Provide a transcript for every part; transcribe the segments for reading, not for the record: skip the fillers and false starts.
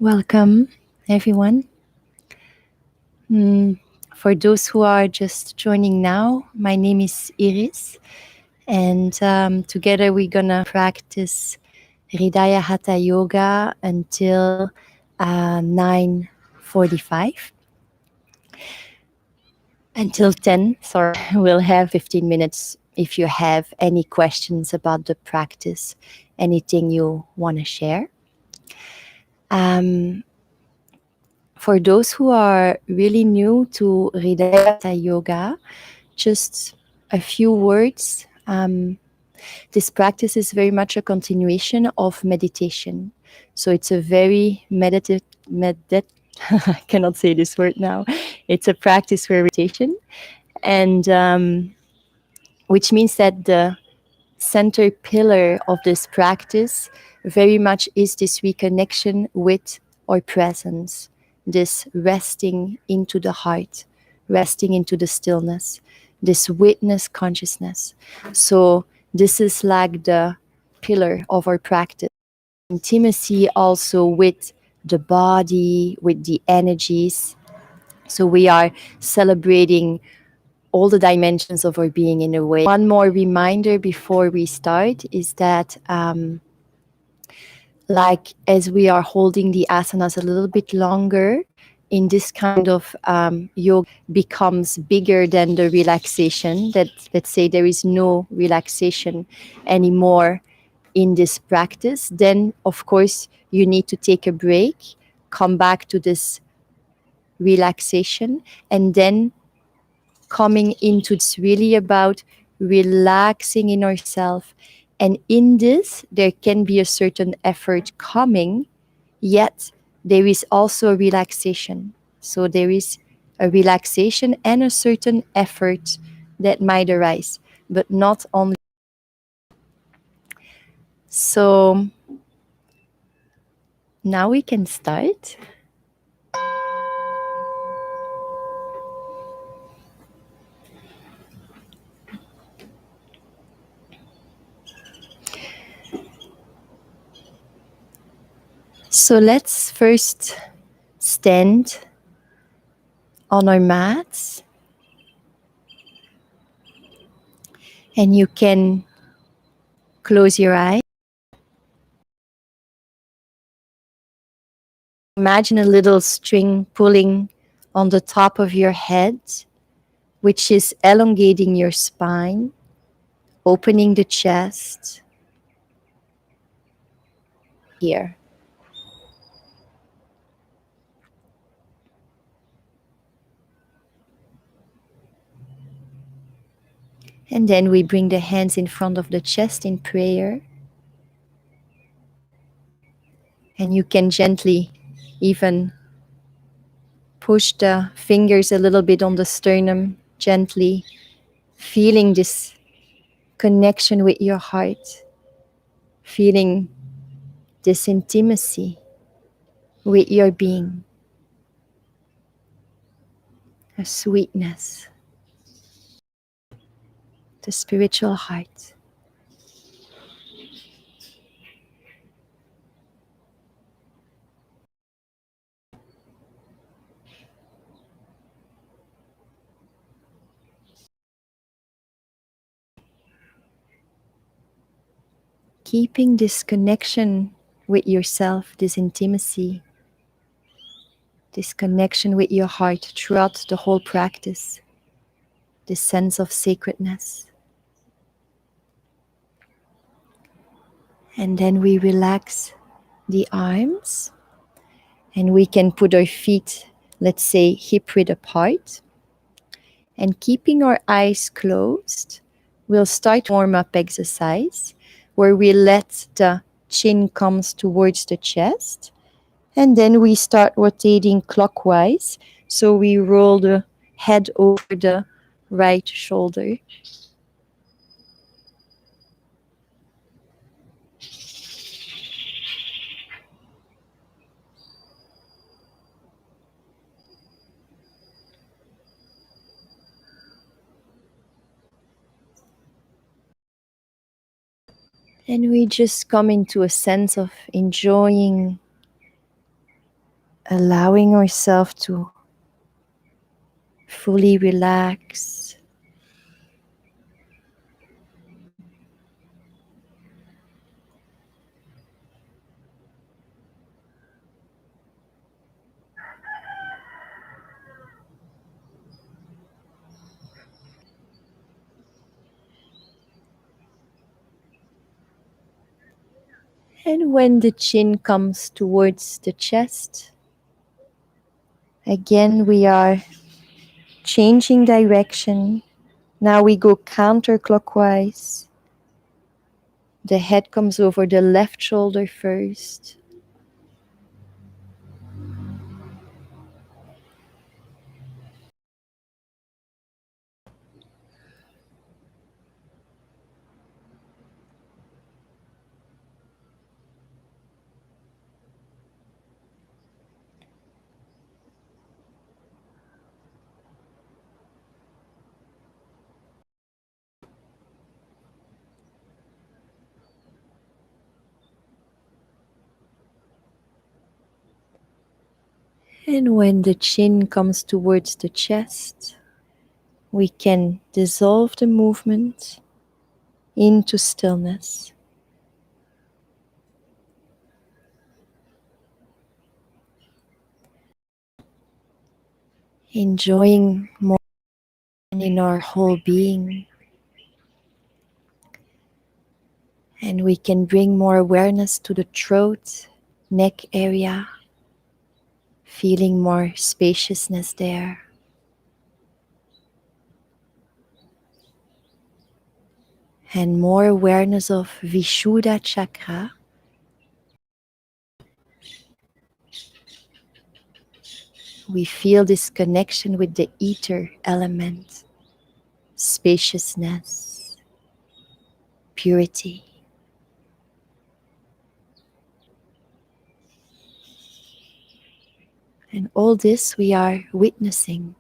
Welcome, everyone. For those who are just joining now, my name is Iris, and together we're gonna practice Hridaya Hatha Yoga until 9:45. Until 10, sorry. We'll have 15 minutes if you have any questions about the practice, anything you want to share. For those who are really new to Hridaya Yoga, just a few words. This practice is very much a continuation of meditation. So it's a very I cannot say this word now. It's a practice where meditation, and which means that the center pillar of this practice very much is this reconnection with our presence, this resting into the heart, resting into the stillness, this witness consciousness. So this is like the pillar of our practice. Intimacy also with the body, with the energies. So we are celebrating all the dimensions of our being in a way. One more reminder before we start is that like as we are holding the asanas a little bit longer in this kind of yoga becomes bigger than the relaxation, that let's say there is no relaxation anymore in this practice, then of course you need to take a break, come back to this relaxation, and then coming into it's really about relaxing in ourselves. And in this, there can be a certain effort coming, yet there is also a relaxation. So there is a relaxation and a certain effort that might arise, but not only. So now we can start. So let's first stand on our mats, and you can close your eyes. Imagine a little string pulling on the top of your head, which is elongating your spine, opening the chest here. And then we bring the hands in front of the chest in prayer. And you can gently even push the fingers a little bit on the sternum, gently feeling this connection with your heart, feeling this intimacy with your being, a sweetness, the spiritual heart. Keeping this connection with yourself, this intimacy, this connection with your heart throughout the whole practice, this sense of sacredness. And then we relax the arms, and we can put our feet, let's say, hip width apart. And keeping our eyes closed, we'll start warm-up exercise where we let the chin comes towards the chest. And then we start rotating clockwise. So we roll the head over the right shoulder. And we just come into a sense of enjoying allowing ourselves to fully relax. And when the chin comes towards the chest, again we are changing direction. Now we go counterclockwise. The head comes over the left shoulder first. And when the chin comes towards the chest, we can dissolve the movement into stillness. Enjoying more in our whole being. And we can bring more awareness to the throat, neck area, feeling more spaciousness there. And more awareness of Vishuddha chakra. We feel this connection with the ether element, spaciousness, purity. And all this we are witnessing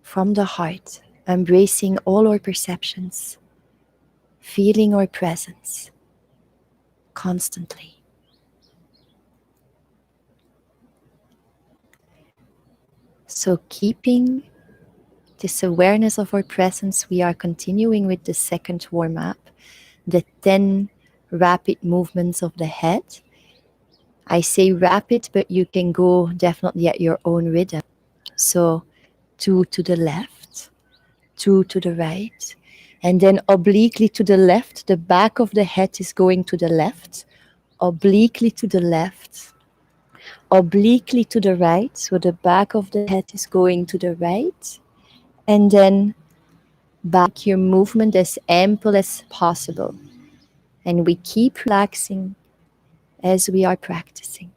from the heart, embracing all our perceptions, feeling our presence constantly. So keeping this awareness of our presence, we are continuing with the second warm-up, the 10 rapid movements of the head. I say rapid, but you can go definitely at your own rhythm. So 2 to the left, 2 to the right, and then obliquely to the left. The back of the head is going to the left, obliquely to the left, obliquely to the right. So the back of the head is going to the right, and then back your movement as ample as possible. And we keep relaxing as we are practicing.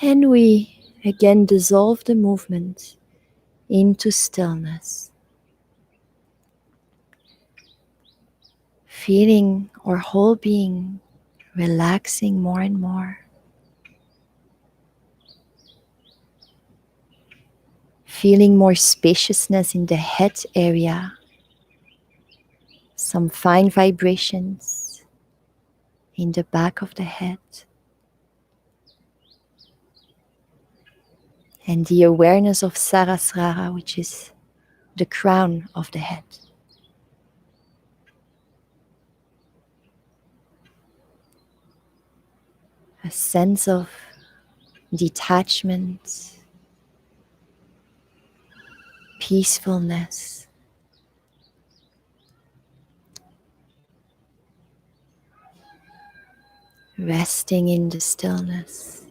And we again dissolve the movement into stillness, feeling our whole being relaxing more and more, feeling more spaciousness in the head area, some fine vibrations in the back of the head, and the awareness of Sarasrara, which is the crown of the head. A sense of detachment, peacefulness. Resting in the stillness.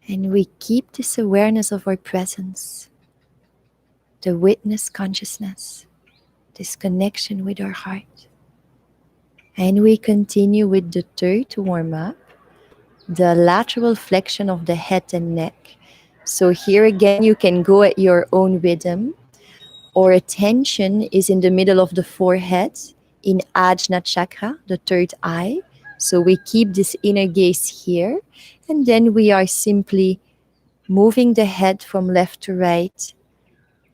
And we keep this awareness of our presence, the witness consciousness, this connection with our heart. And we continue with the third warm-up, the lateral flexion of the head and neck. So here again, you can go at your own rhythm. Our attention is in the middle of the forehead, in Ajna chakra, the third eye. So we keep this inner gaze here. And then we are simply moving the head from left to right,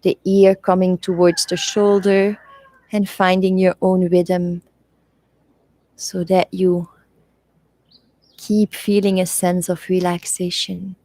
the ear coming towards the shoulder, and finding your own rhythm so that you keep feeling a sense of relaxation.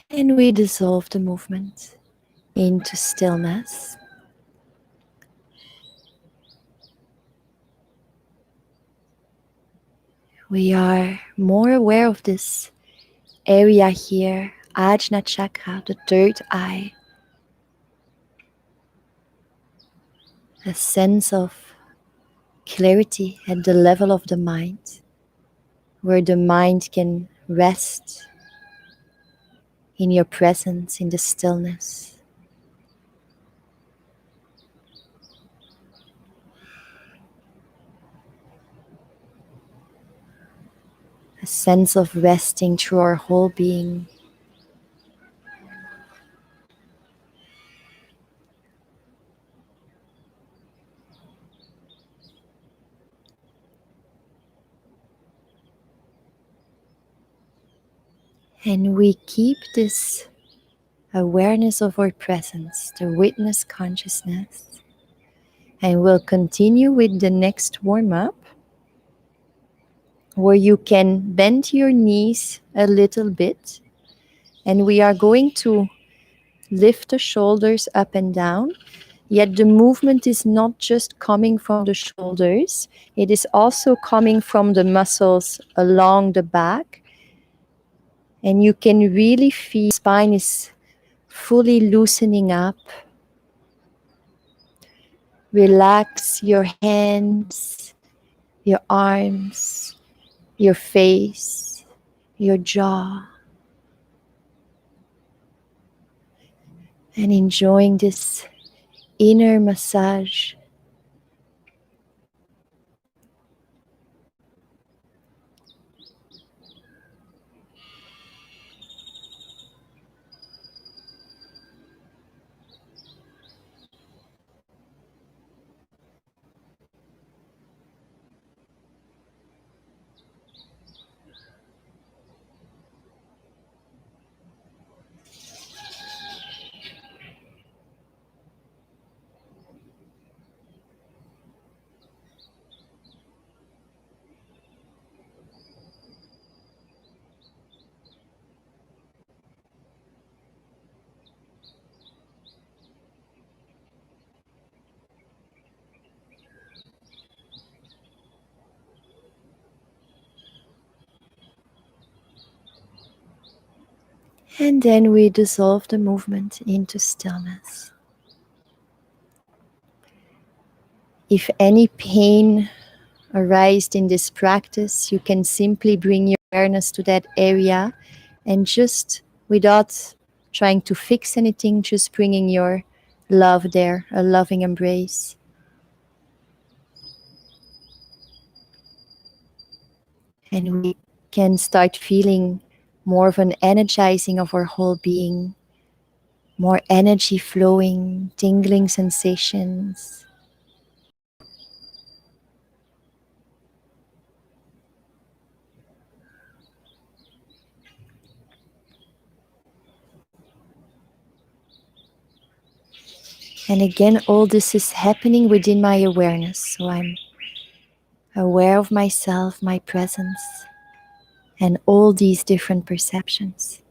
And we dissolve the movement into stillness. We are more aware of this area here, Ajna chakra, the third eye. A sense of clarity at the level of the mind, where the mind can rest in your presence, in the stillness. A sense of resting through our whole being. And we keep this awareness of our presence, the witness consciousness. And we'll continue with the next warm-up, where you can bend your knees a little bit. And we are going to lift the shoulders up and down. Yet the movement is not just coming from the shoulders, it is also coming from the muscles along the back. And you can really feel the spine is fully loosening up. Relax your hands, your arms, your face, your jaw. And enjoying this inner massage. And then we dissolve the movement into stillness. If any pain arises in this practice, you can simply bring your awareness to that area and just without trying to fix anything, just bringing your love there, a loving embrace. And we can start feeling more of an energizing of our whole being, more energy flowing, tingling sensations. And again, all this is happening within my awareness. So I'm aware of myself, my presence, and all these different perceptions.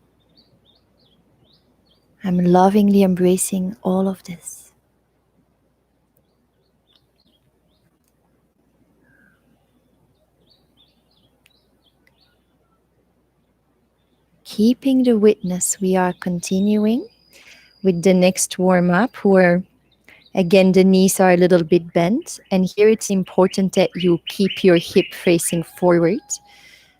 I'm lovingly embracing all of this. Keeping the witness, we are continuing with the next warm up where again the knees are a little bit bent, and here it's important that you keep your hip facing forward.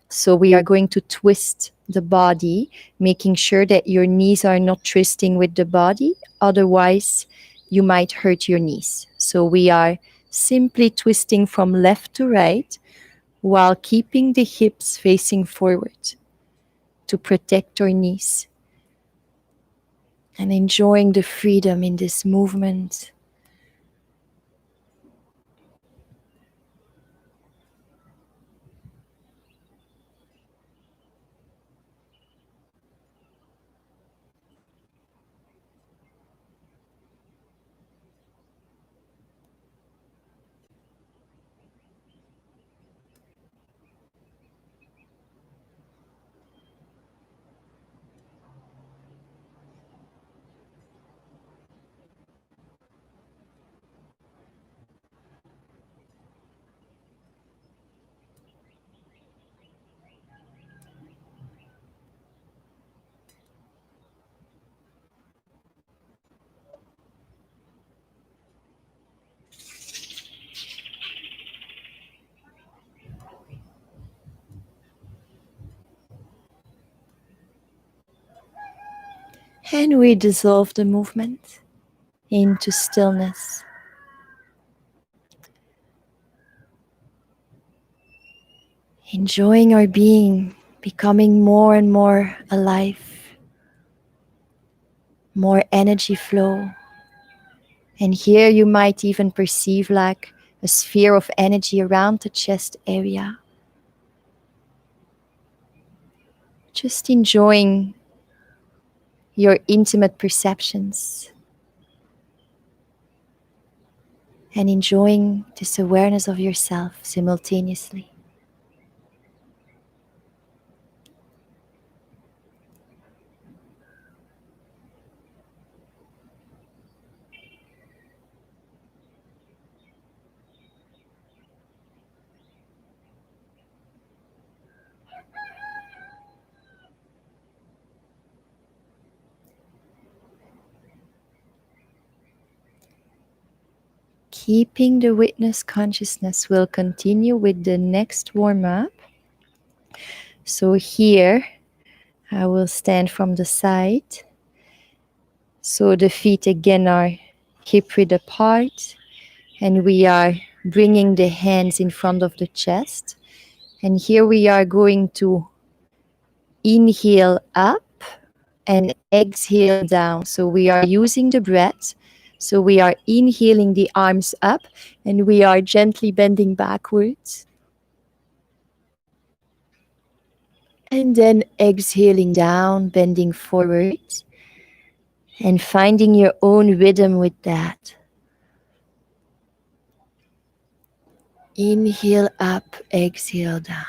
So we are going to twist the body, making sure that your knees are not twisting with the body, otherwise you might hurt your knees. So we are simply twisting from left to right while keeping the hips facing forward to protect our knees, and enjoying the freedom in this movement. And we dissolve the movement into stillness. Enjoying our being, becoming more and more alive, more energy flow. And here you might even perceive like a sphere of energy around the chest area. Just enjoying your intimate perceptions and enjoying this awareness of yourself simultaneously. Keeping the witness consciousness, will continue with the next warm up. So here I will stand from the side. So the feet again are hip width apart, and we are bringing the hands in front of the chest. And here we are going to inhale up and exhale down. So we are using the breath. So we are inhaling the arms up and we are gently bending backwards. And then exhaling down, bending forward, and finding your own rhythm with that. Inhale up, exhale down.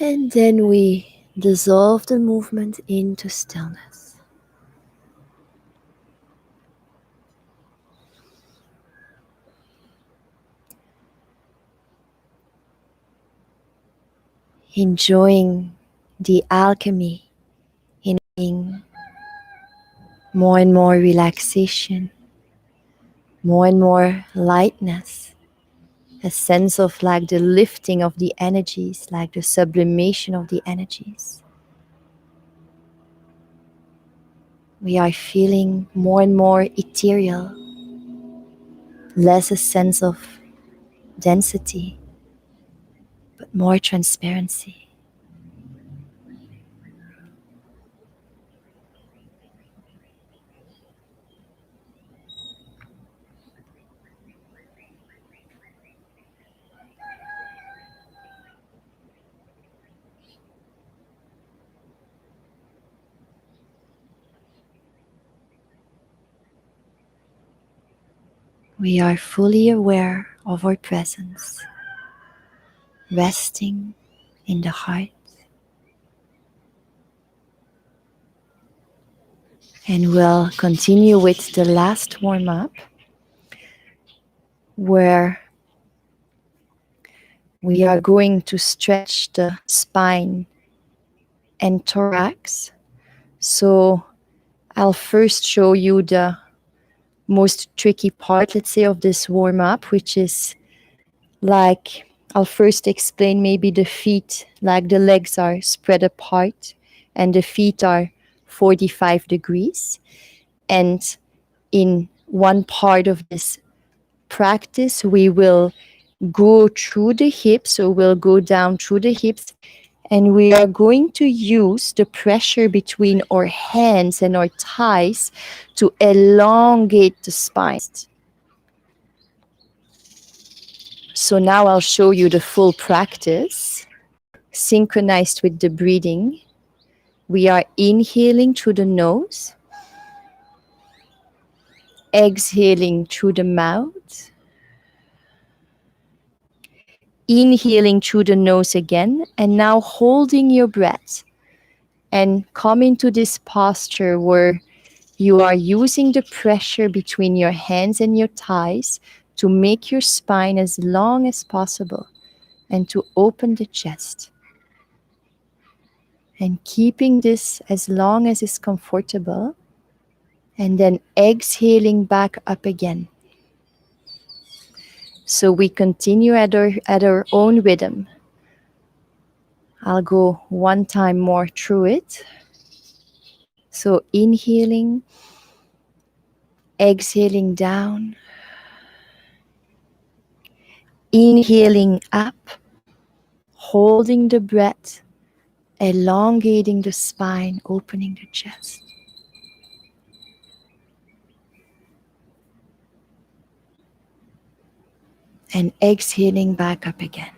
And then we dissolve the movement into stillness. Enjoying the alchemy in being more and more relaxation, more and more lightness, a sense of like the lifting of the energies, like the sublimation of the energies. We are feeling more and more ethereal, less a sense of density, but more transparency. We are fully aware of our presence, resting in the heart. And we'll continue with the last warm up, where we are going to stretch the spine and thorax. So I'll first show you the most tricky part, let's say, of this warm up, which is like, I'll first explain maybe the feet, like the legs are spread apart and the feet are 45 degrees. And in one part of this practice, we will go through the hips, so we'll go down through the hips, and we are going to use the pressure between our hands and our thighs to elongate the spine. So now I'll show you the full practice, synchronized with the breathing. We are inhaling through the nose, exhaling through the mouth, inhaling through the nose again, and now holding your breath and come into this posture where you are using the pressure between your hands and your thighs to make your spine as long as possible and to open the chest. And keeping this as long as is comfortable, and then exhaling back up again. So we continue at our own rhythm. I'll go one time more through it. So inhaling, exhaling down, inhaling up, holding the breath, elongating the spine, opening the chest. And exhaling back up again.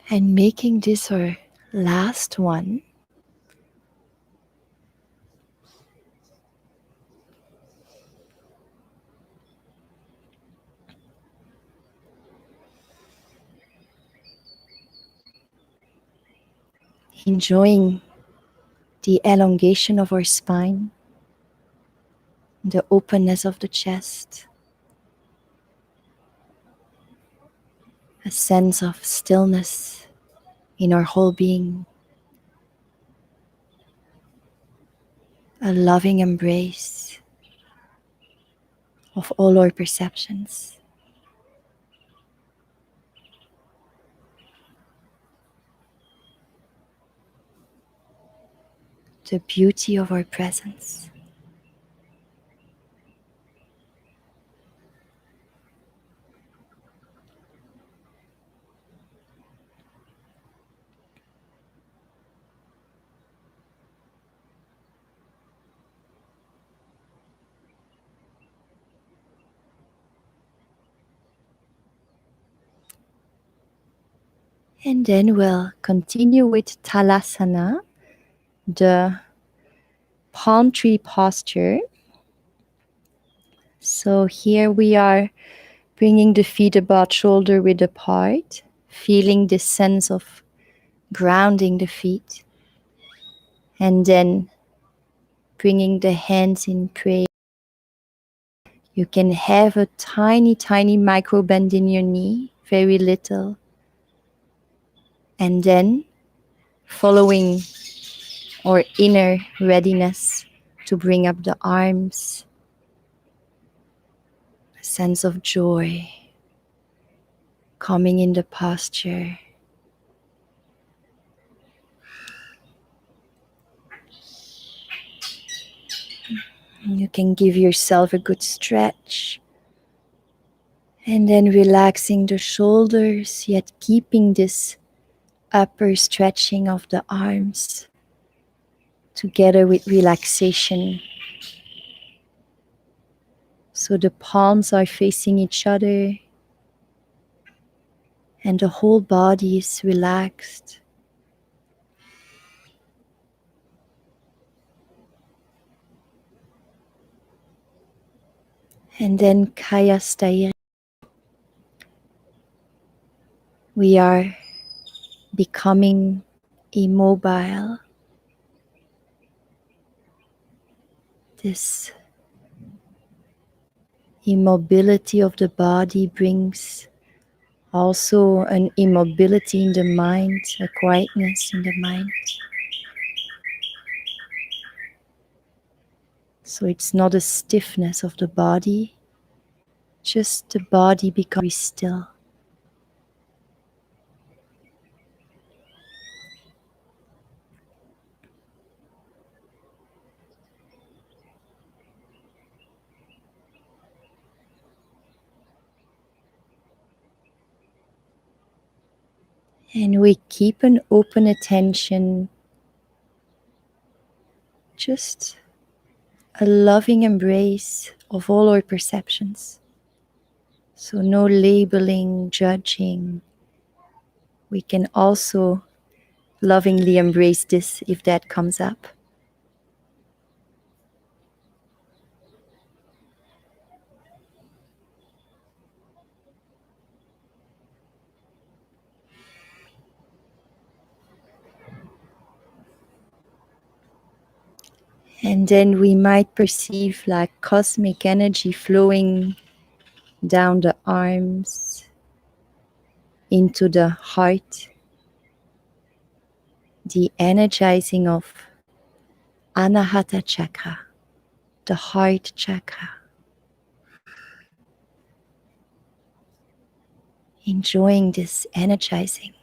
And making this our last one, enjoying the elongation of our spine, the openness of the chest, a sense of stillness in our whole being, a loving embrace of all our perceptions. The beauty of our presence. And then we'll continue with Talasana, the palm tree posture. So here we are bringing the feet about shoulder width apart, feeling this sense of grounding the feet, and then bringing the hands in prayer. You can have a tiny, tiny micro bend in your knee, very little. And then following our inner readiness to bring up the arms, a sense of joy coming in the posture. You can give yourself a good stretch. And then relaxing the shoulders, yet keeping this upper stretching of the arms together with relaxation. So the palms are facing each other and the whole body is relaxed. And then Kaya Staya. We are becoming immobile. This immobility of the body brings also an immobility in the mind, a quietness in the mind. So it's not a stiffness of the body, just the body becomes still. And we keep an open attention, just a loving embrace of all our perceptions. So no labeling, judging. We can also lovingly embrace this if that comes up. And then we might perceive like cosmic energy flowing down the arms into the heart, the energizing of Anahata chakra, the heart chakra. Enjoying this energizing.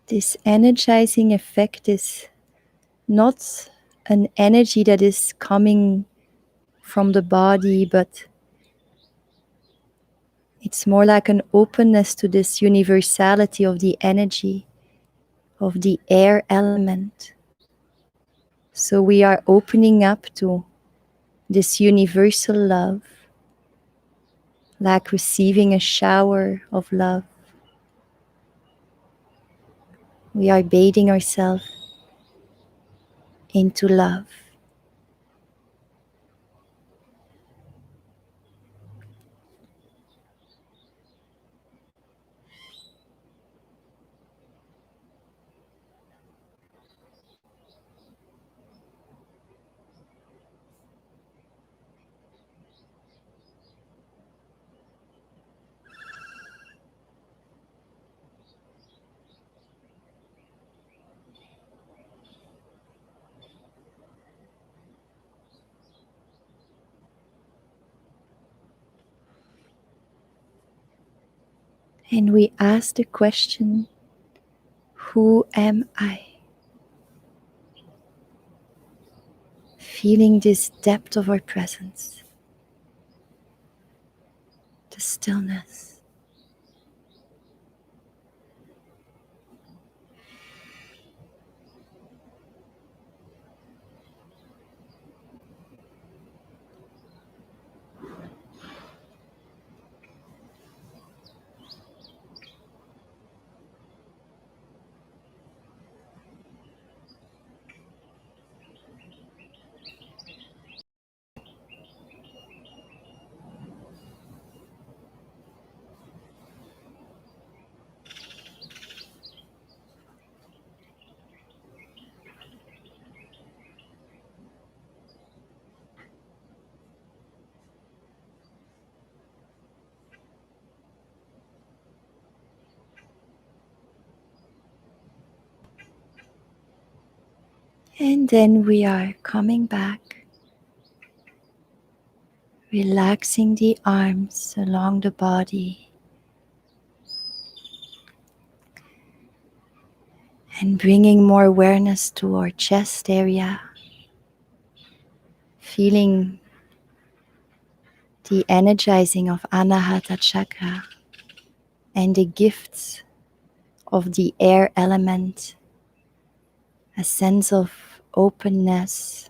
This energizing effect is not an energy that is coming from the body, but it's more like an openness to this universality of the energy of the air element. So we are opening up to this universal love like receiving a shower of love. We are bathing ourselves into love. And we ask the question, who am I? Feeling this depth of our presence, the stillness. And then we are coming back, relaxing the arms along the body and bringing more awareness to our chest area, feeling the energizing of Anahata chakra and the gifts of the air element, a sense of openness,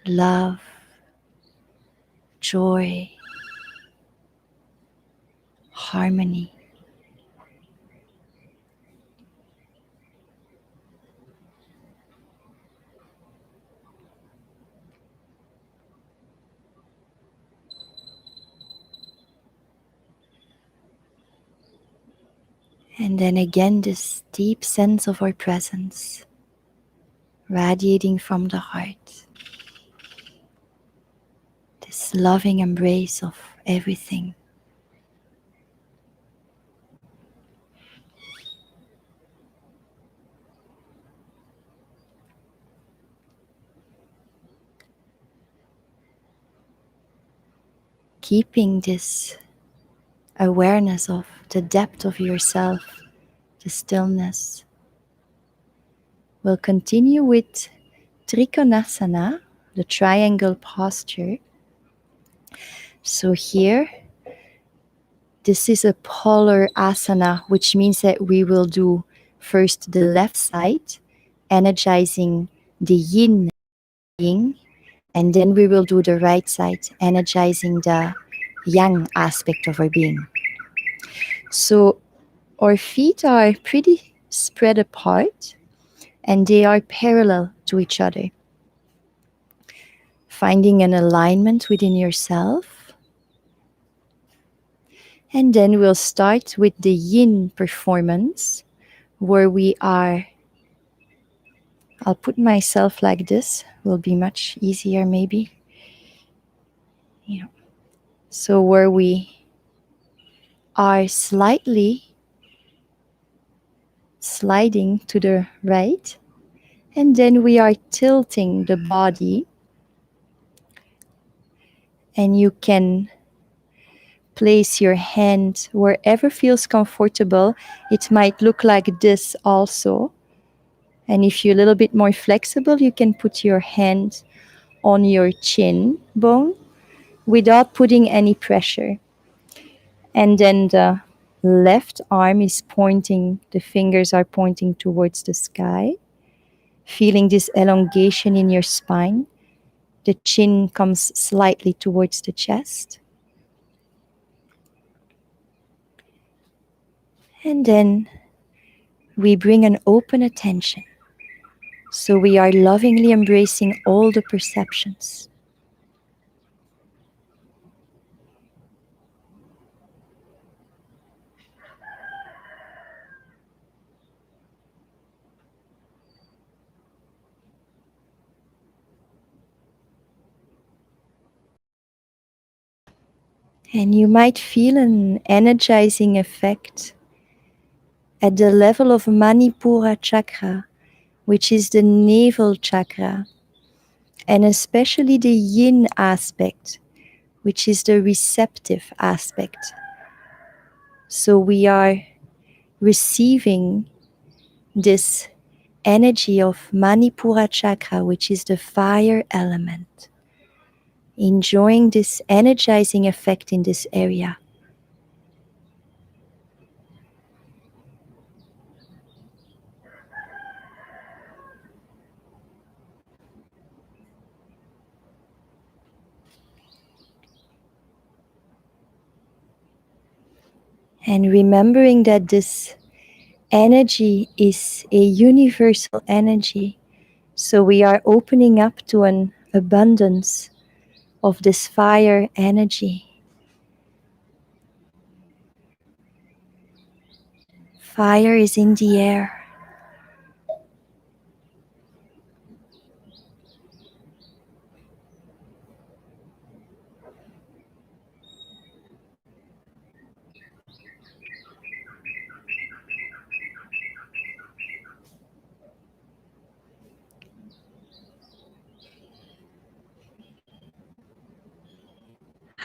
love, joy, harmony. And then again, this deep sense of our presence radiating from the heart, this loving embrace of everything. Keeping this awareness of the depth of yourself, the stillness. We'll continue with trikonasana, the triangle posture. So here, this is a polar asana, which means that we will do first the left side, energizing the yin, and then we will do the right side, energizing the yang aspect of our being. So our feet are pretty spread apart and they are parallel to each other. Finding an alignment within yourself. And then we'll start with the yin performance, where we are, I'll put myself like this, will be much easier maybe. Yeah. So where we are slightly sliding to the right, and then we are tilting the body, and you can place your hand wherever feels comfortable. It might look like this also. And if you're a little bit more flexible, you can put your hand on your chin bone without putting any pressure. And then the left arm is pointing, the fingers are pointing towards the sky, feeling this elongation in your spine. The chin comes slightly towards the chest. And then we bring an open attention. So we are lovingly embracing all the perceptions. And you might feel an energizing effect at the level of manipura chakra, which is the navel chakra, and especially the yin aspect, which is the receptive aspect. So we are receiving this energy of manipura chakra, which is the fire element, enjoying this energizing effect in this area. And remembering that this energy is a universal energy. So we are opening up to an abundance of this fire energy. Fire is in the air.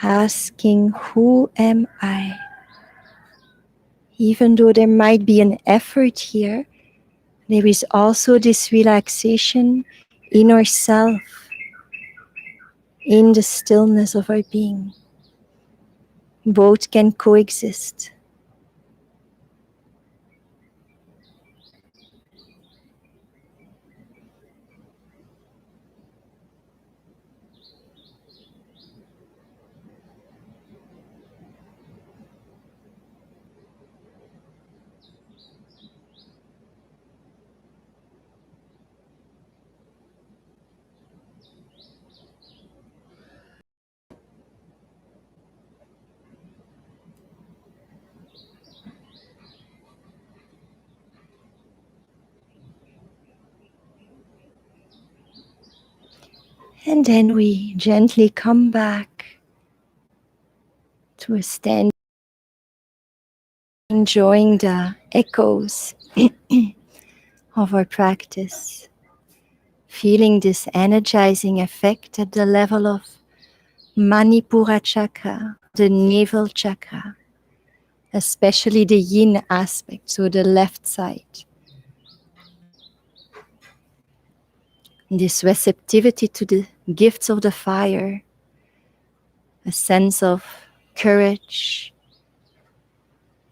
Asking, who am I? Even though there might be an effort here, there is also this relaxation in ourself, in the stillness of our being. Both can coexist. And then we gently come back to a stand, enjoying the echoes of our practice, feeling this energizing effect at the level of manipura chakra, the navel chakra, especially the yin aspect, so the left side. This receptivity to the gifts of the fire, a sense of courage,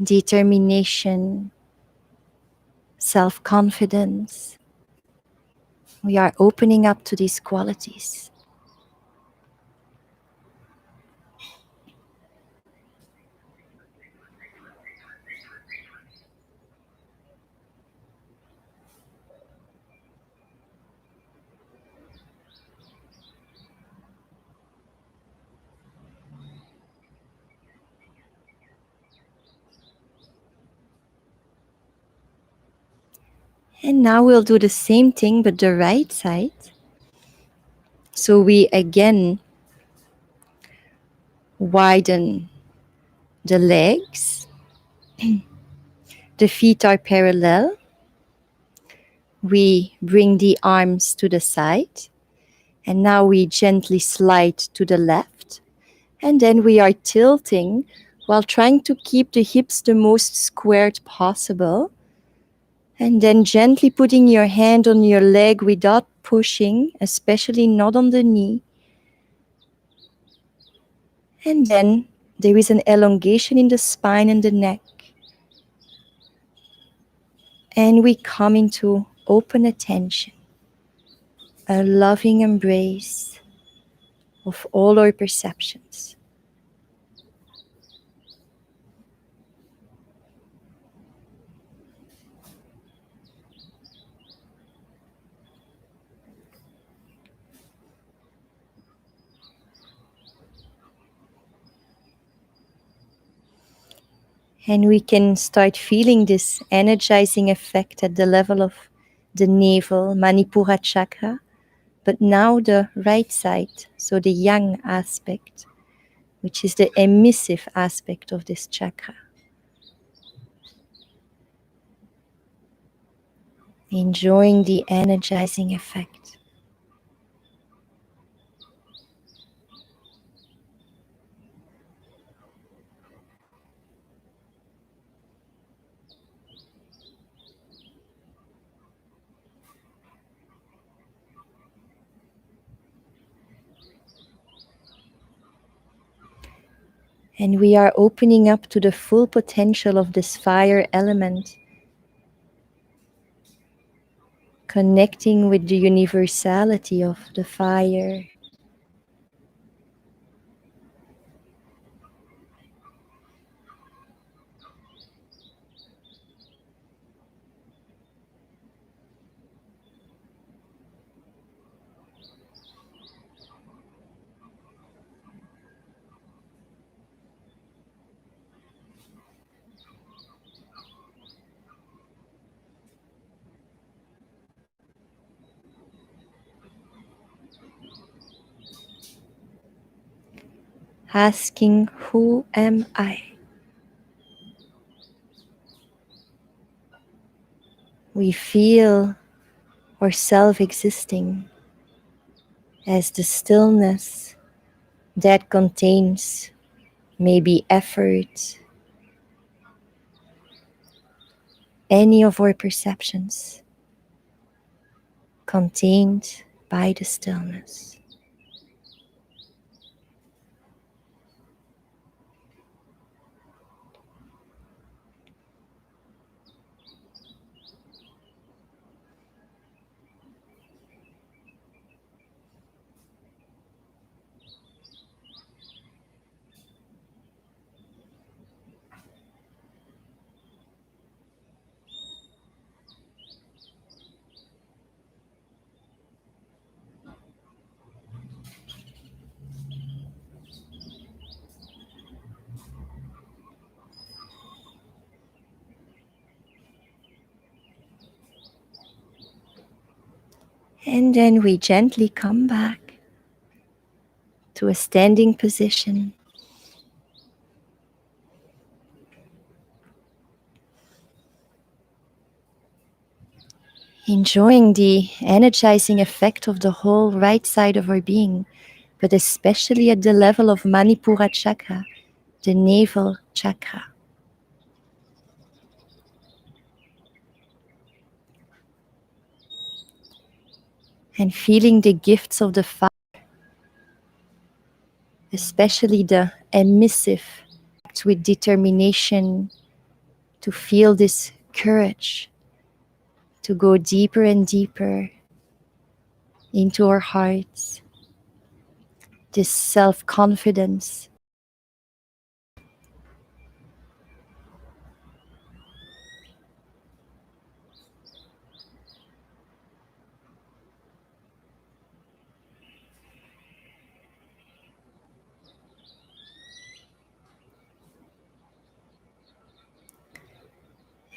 determination, self-confidence. We are opening up to these qualities. And now we'll do the same thing, but the right side. So we again widen the legs. The feet are parallel. We bring the arms to the side. And now we gently slide to the left. And then we are tilting while trying to keep the hips the most squared possible. And then gently putting your hand on your leg without pushing, especially not on the knee. And then there is an elongation in the spine and the neck. And we come into open attention, a loving embrace of all our perceptions. And we can start feeling this energizing effect at the level of the navel, manipura chakra, but now the right side, so the yang aspect, which is the emissive aspect of this chakra. Enjoying the energizing effect. And we are opening up to the full potential of this fire element, connecting with the universality of the fire. Asking, who am I? We feel ourselves existing as the stillness that contains maybe effort, any of our perceptions contained by the stillness. And then we gently come back to a standing position. Enjoying the energizing effect of the whole right side of our being, but especially at the level of manipura chakra, the navel chakra. And feeling the gifts of the fire, especially the emissive, with determination to feel this courage to go deeper and deeper into our hearts, this self-confidence.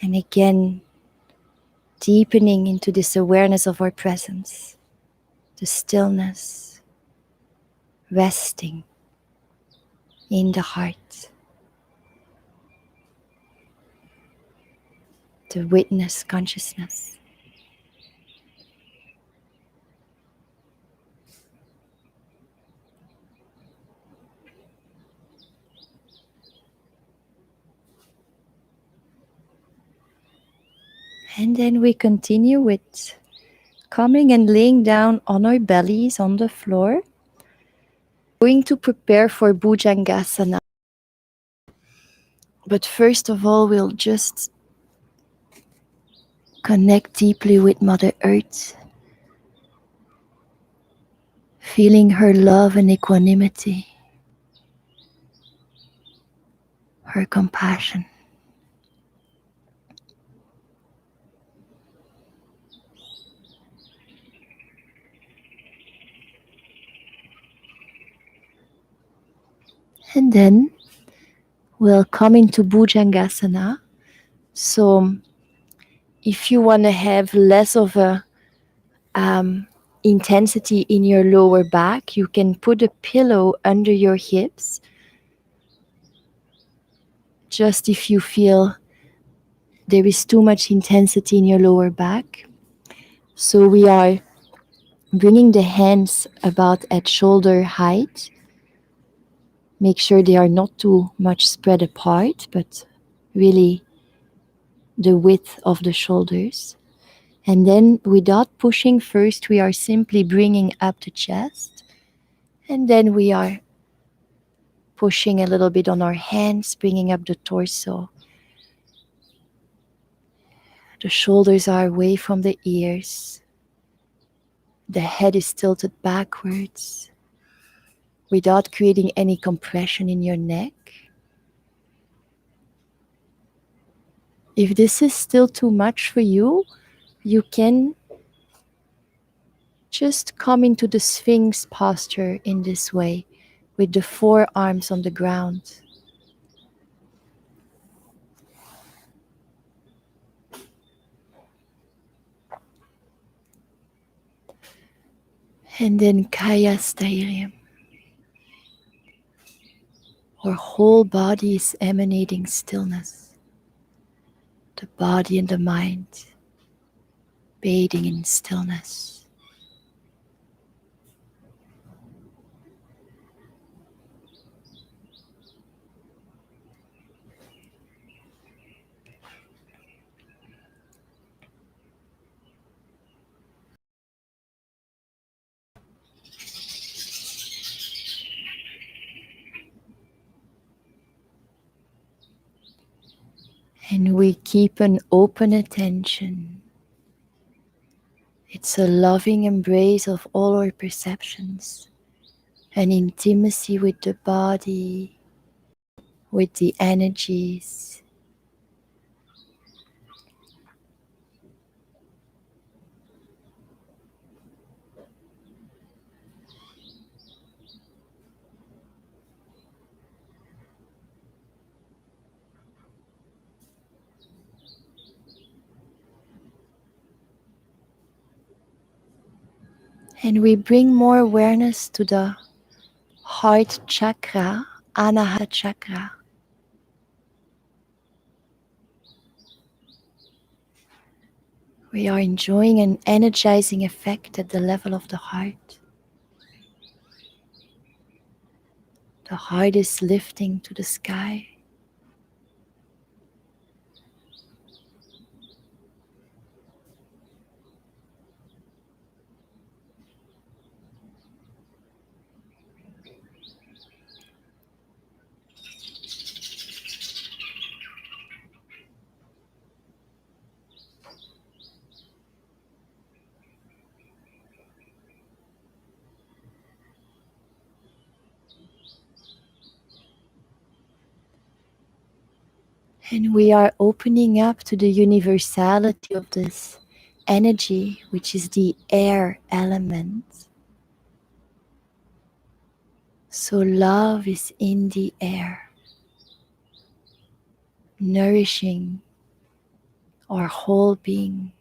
And again, deepening into this awareness of our presence, the stillness, resting in the heart, the witness consciousness. And then we continue with coming and laying down on our bellies on the floor. Going to prepare for Bhujangasana. But first of all, we'll just connect deeply with Mother Earth, feeling her love and equanimity, her compassion. And then We'll come into Bhujangasana. So if you want to have less of a intensity in your lower back, you can put a pillow under your hips. Just if you feel there is too much intensity in your lower back. So we are bringing the hands about at shoulder height. Make sure they are not too much spread apart, but really the width of the shoulders. And then without pushing, first we are simply bringing up the chest. And then we are pushing a little bit on our hands, bringing up the torso. The shoulders are away from the ears. The head is tilted backwards without creating any compression in your neck. If this is still too much for you, you can just come into the Sphinx posture in this way, with the forearms on the ground. And then Kaya Stairyam. Our whole body is emanating stillness. The body and the mind bathing in stillness. And we keep an open attention. It's a loving embrace of all our perceptions, an intimacy with the body, with the energies. And we bring more awareness to the heart chakra, Anahata chakra. We are enjoying an energizing effect at the level of the heart. The heart is lifting to the sky. And we are opening up to the universality of this energy, which is the air element. So love is in the air, nourishing our whole being.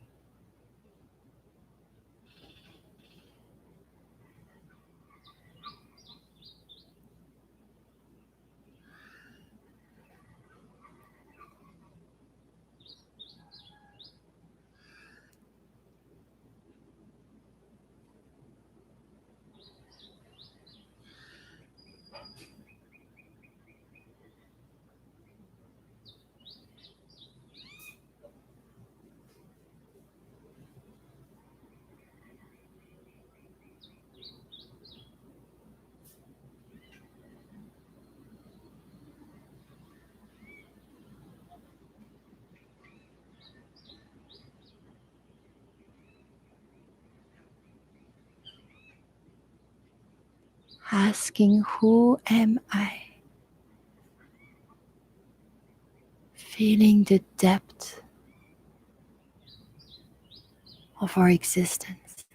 Asking, who am I? Feeling the depth of our existence.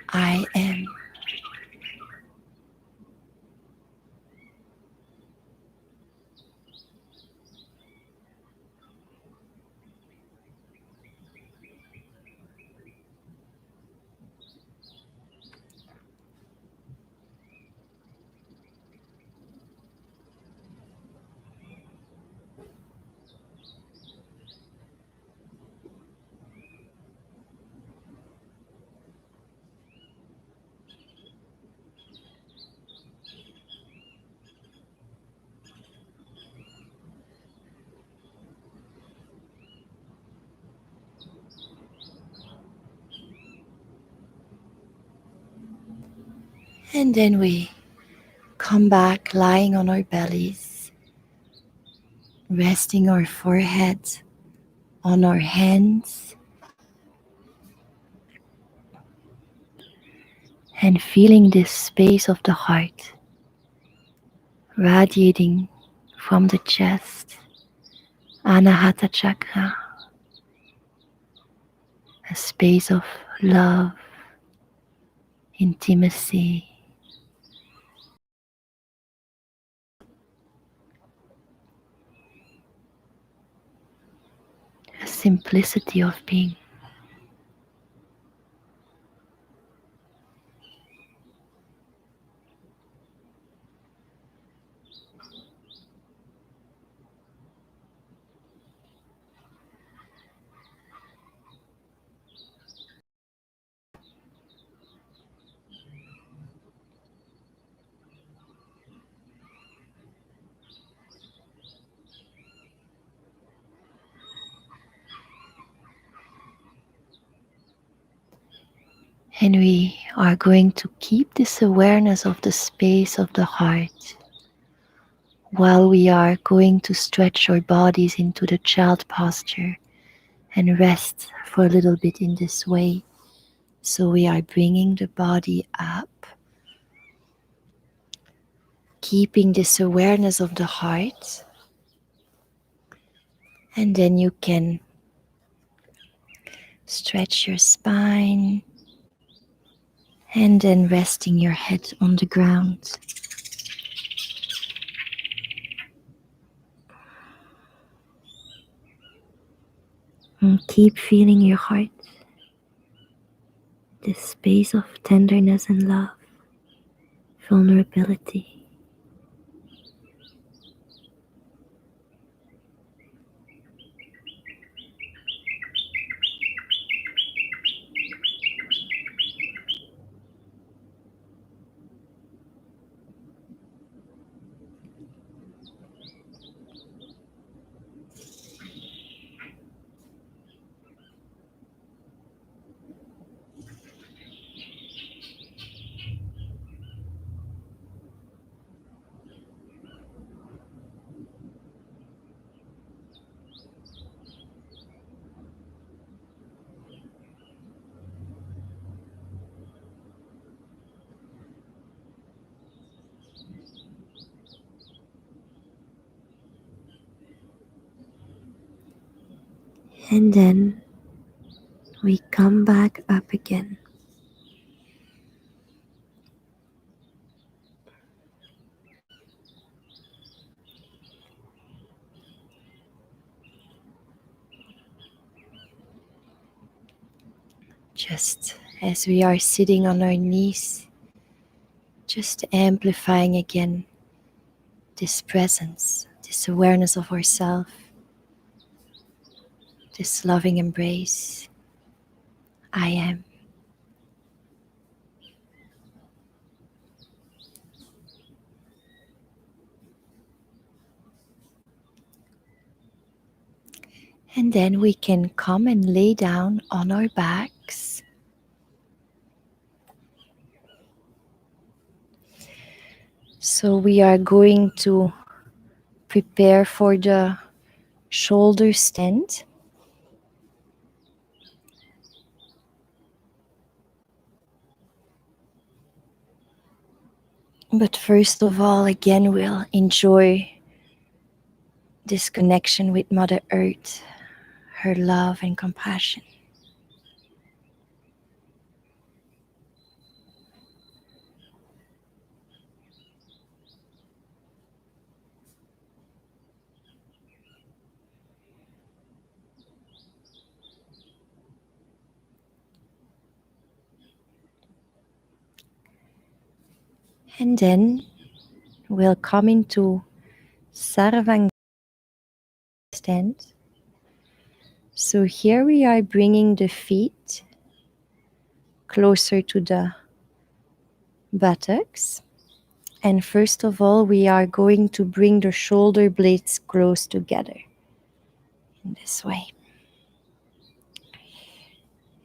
I am. And then we come back lying on our bellies, resting our forehead on our hands, and feeling this space of the heart radiating from the chest, Anahata chakra, a space of love, intimacy, a simplicity of being. And we are going to keep this awareness of the space of the heart while we are going to stretch our bodies into the child posture and rest for a little bit in this way. So we are bringing the body up, keeping this awareness of the heart, and then you can stretch your spine and then resting your head on the ground. And keep feeling your heart, this space of tenderness and love, vulnerability. And then we come back up again. Just as we are sitting on our knees, just amplifying again this presence, this awareness of ourself, this loving embrace. I am. And then we can come and lay down on our backs. So we are going to prepare for the shoulder stand. But first of all, again, we'll enjoy this connection with Mother Earth, her love and compassion. And then we'll come into Sarvanga stand. So here we are bringing the feet closer to the buttocks. And first of all, we are going to bring the shoulder blades close together in this way.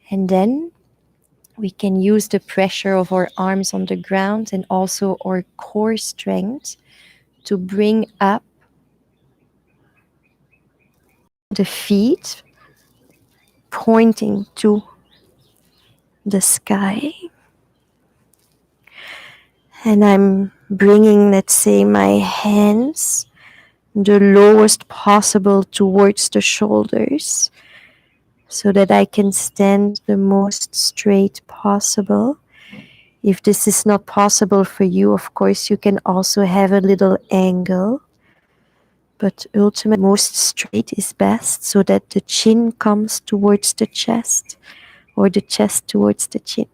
And then We can use the pressure of our arms on the ground and also our core strength to bring up the feet, pointing to the sky. And I'm bringing, let's say, my hands the lowest possible towards the shoulders so that I can stand the most straight possible. If this is not possible for you, of course, you can also have a little angle, but ultimately most straight is best so that the chin comes towards the chest or the chest towards the chin.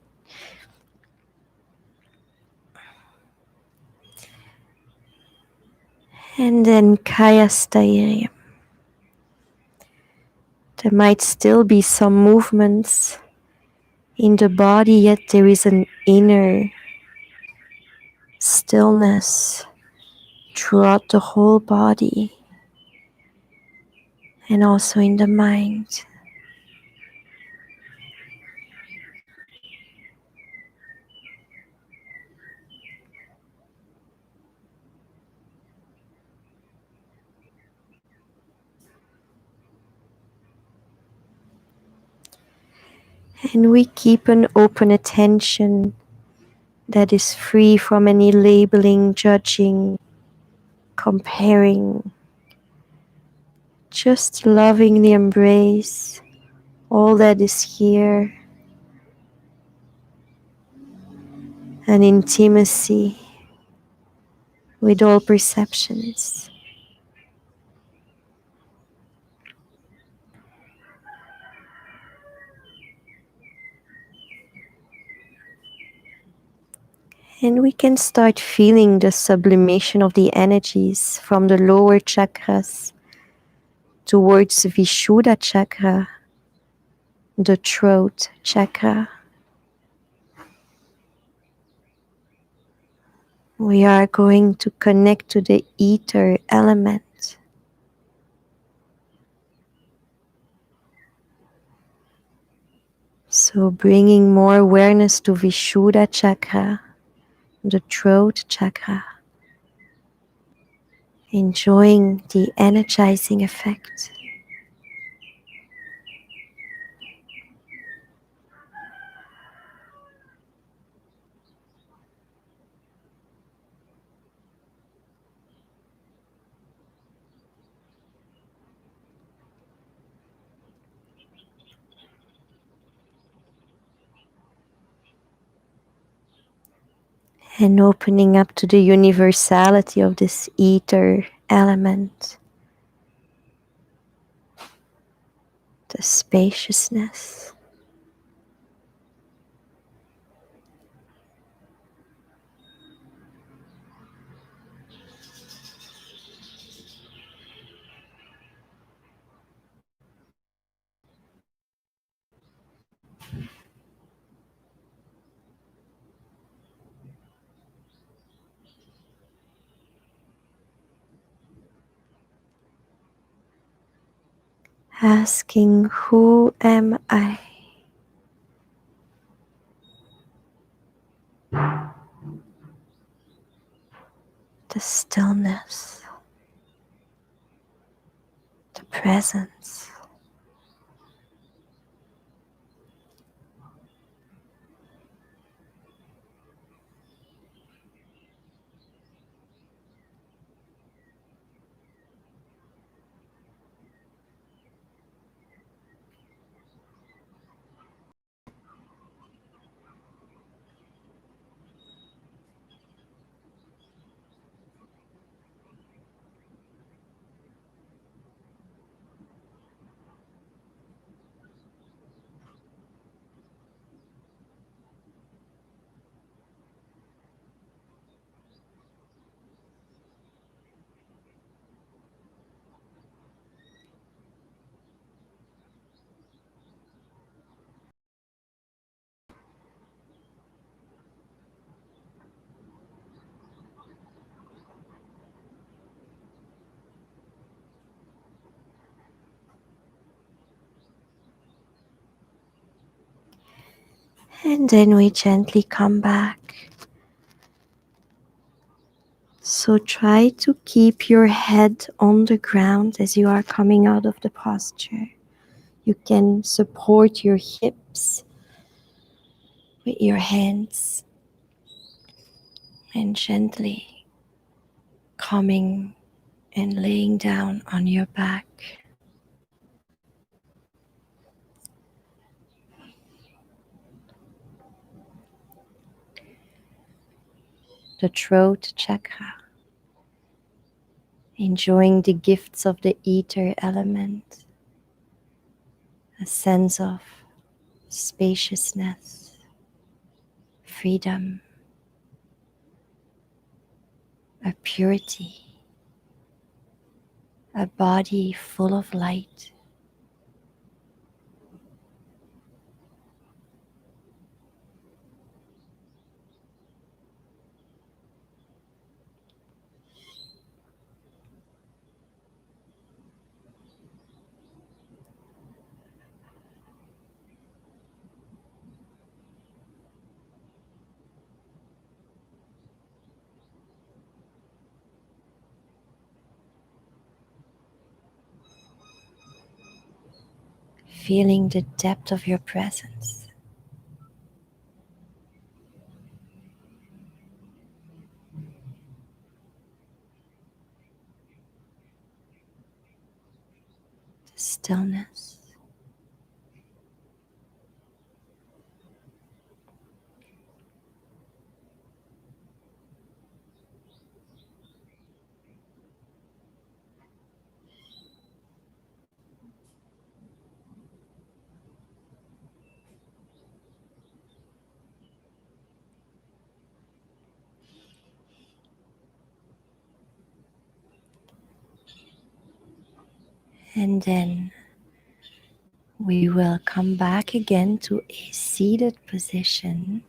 And then Kaya Sthairya. There might still be some movements in the body, yet there is an inner stillness throughout the whole body and also in the mind. And we keep an open attention that is free from any labeling, judging, comparing, just lovingly embrace all that is here, an intimacy with all perceptions. And we can start feeling the sublimation of the energies from the lower chakras towards Vishuddha chakra, the throat chakra. We are going to connect to the ether element. So bringing more awareness to Vishuddha chakra, the throat chakra, enjoying the energizing effect. And opening up to the universality of this ether element, the spaciousness. Asking, who am I? The stillness, the presence. And then we gently come back. So try to keep your head on the ground as you are coming out of the posture. You can support your hips with your hands and gently coming and laying down on your back. The throat chakra, enjoying the gifts of the ether element, a sense of spaciousness, freedom, a purity, a body full of light. Feeling the depth of your presence. The stillness. And then we will come back again to a seated position.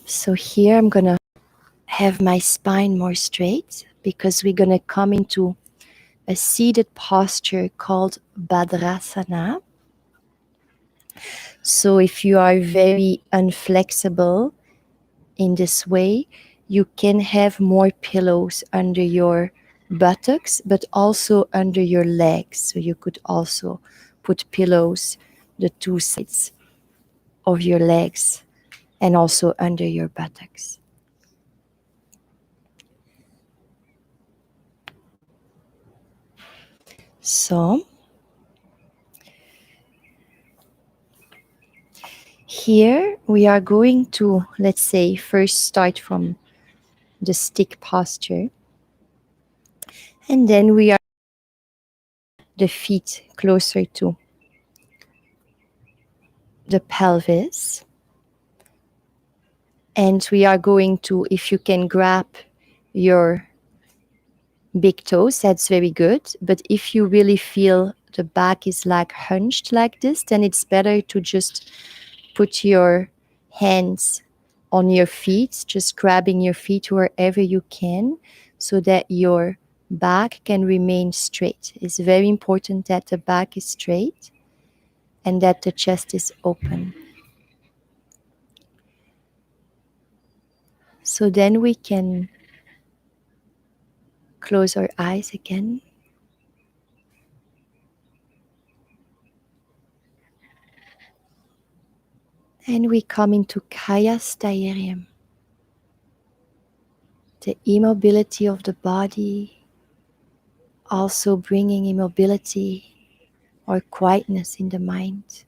So here I'm going to have my spine more straight because we're going to come into a seated posture called Badrasana. So if you are very unflexible in this way, you can have more pillows under your buttocks, but also under your legs. So you could also put pillows the two sides of your legs and also under your buttocks. So here we are going to, let's say, first start from the stick posture. And then we are the feet closer to the pelvis. And we are going to, if you can grab your big toes, that's very good. But if you really feel the back is like hunched like this, then it's better to just put your hands on your feet, just grabbing your feet wherever you can so that your back can remain straight. It's very important that the back is straight and that the chest is open. So then we can close our eyes again. And we come into Kaya Sthairiam, the immobility of the body, also bringing immobility or quietness in the mind.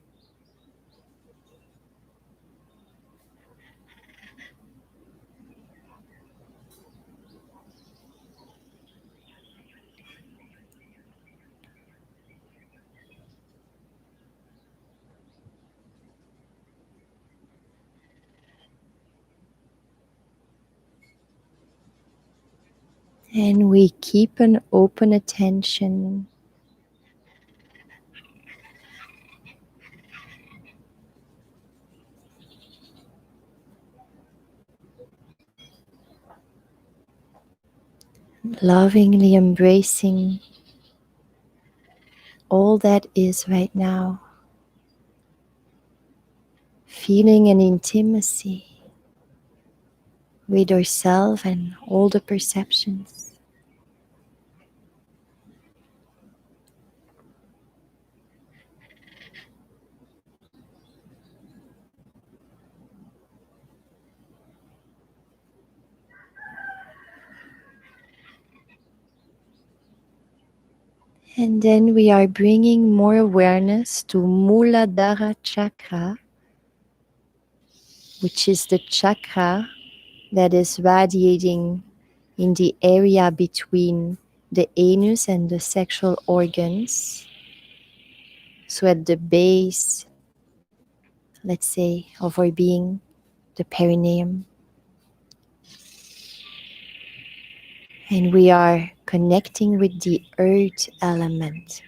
And we keep an open attention lovingly embracing all that is right now, feeling an intimacy with yourself and all the perceptions. And then we are bringing more awareness to Muladhara chakra, which is the chakra that is radiating in the area between the anus and the sexual organs. So at the base, let's say, of our being, the perineum. And we are connecting with the earth element.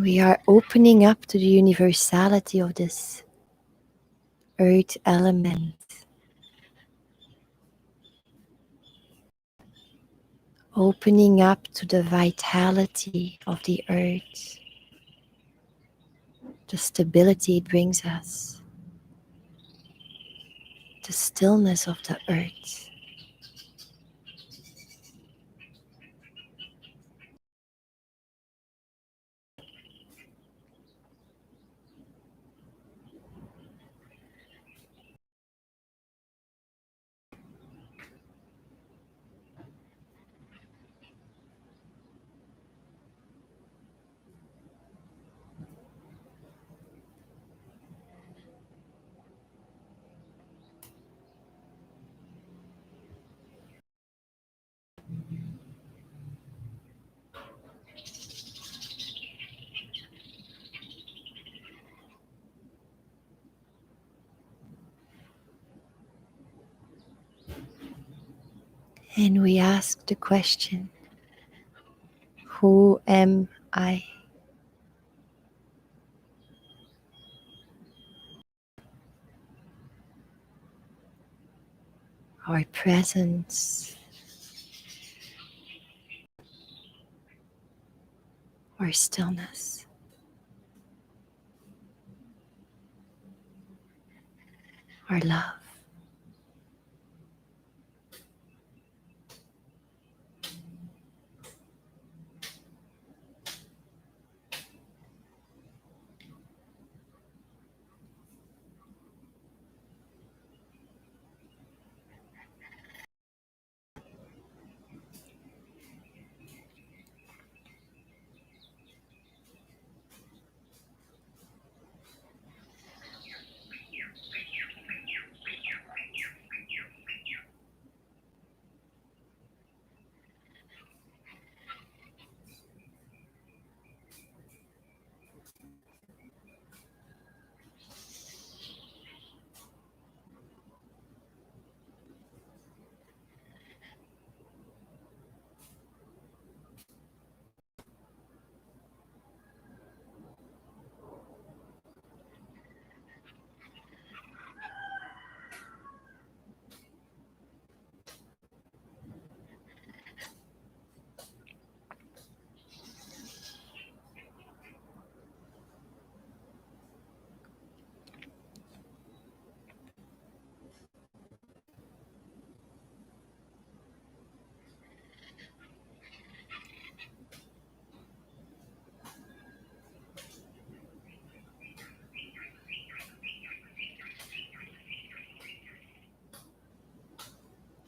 We are opening up to the universality of this earth element, opening up to the vitality of the earth, the stability it brings us, the stillness of the earth. And we ask the question, who am I? Our presence, our stillness, our love.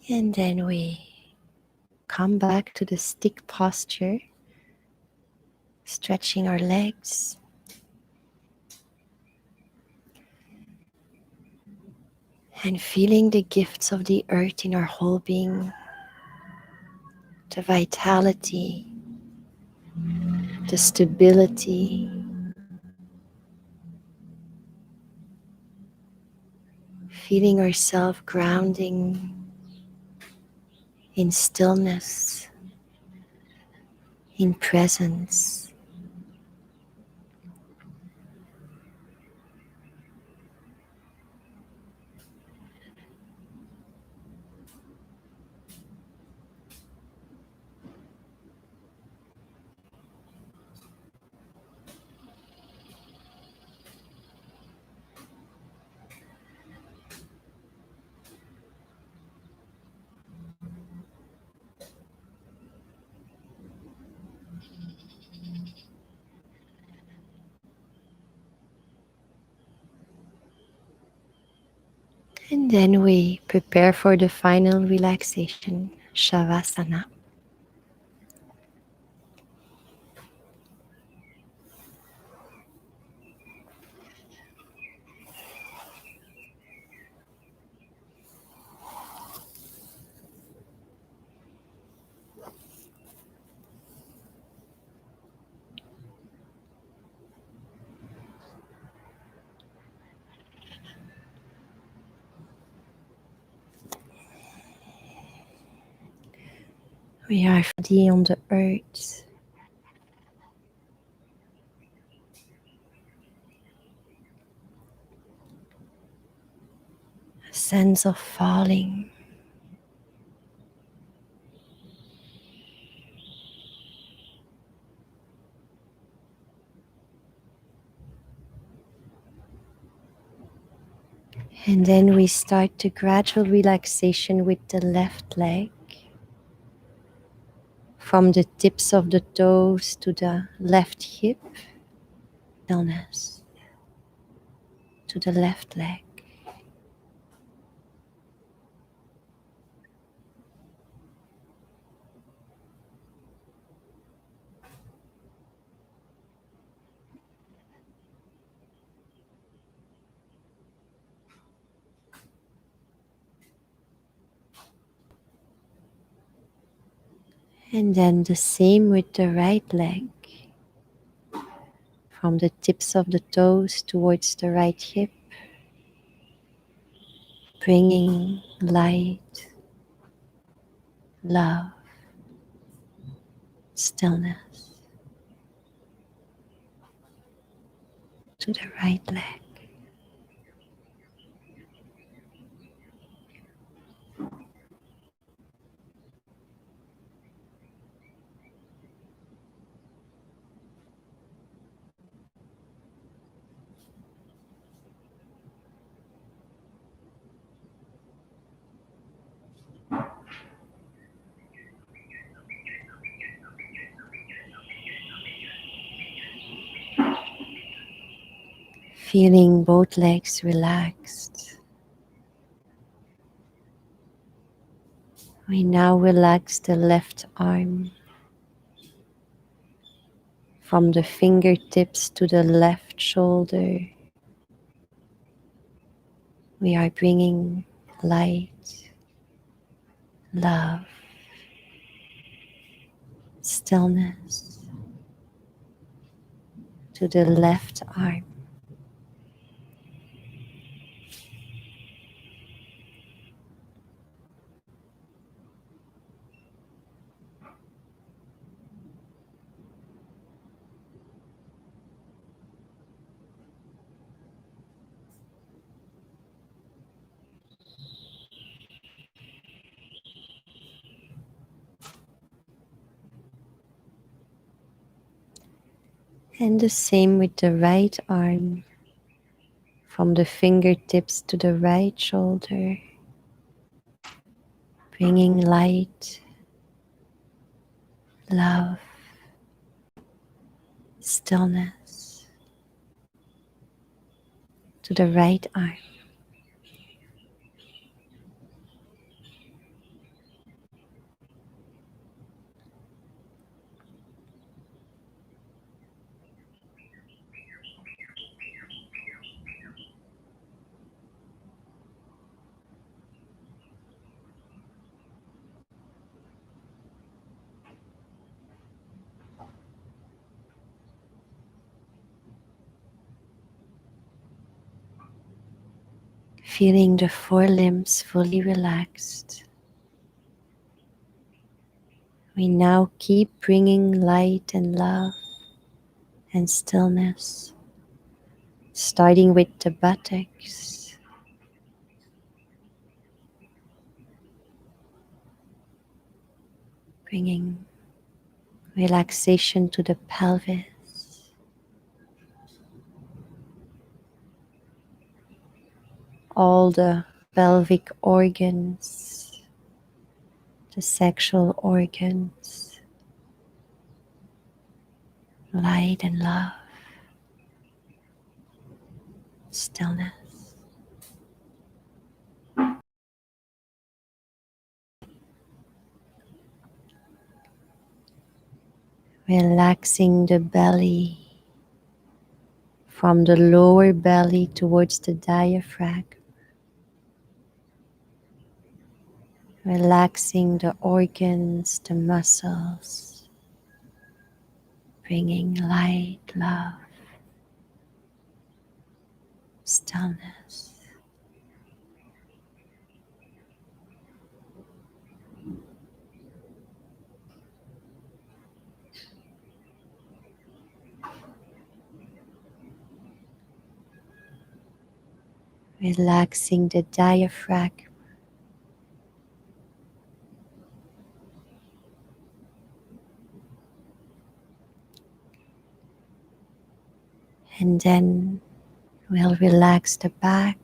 And then we come back to the stick posture stretching our legs. And feeling the gifts of the earth in our whole being, the vitality, the stability, feeling ourselves grounding in stillness, in presence. And then we prepare for the final relaxation, shavasana. We are free on the earth, a sense of falling. And then we start the gradual relaxation with the left leg, from the tips of the toes to the left hip, stillness to the left leg. And then the same with the right leg, from the tips of the toes towards the right hip, bringing light, love, stillness to the right leg. Feeling both legs relaxed. We now relax the left arm, from the fingertips to the left shoulder. We are bringing light, love, stillness to the left arm. And the same with the right arm, from the fingertips to the right shoulder, bringing light, love, stillness to the right arm. Feeling the four limbs fully relaxed, we now keep bringing light and love and stillness, starting with the buttocks, bringing relaxation to the pelvis, all the pelvic organs, the sexual organs, light and love, stillness. Relaxing the belly from the lower belly towards the diaphragm. Relaxing the organs, the muscles, bringing light, love, stillness. Relaxing the diaphragm, and then we'll relax the back,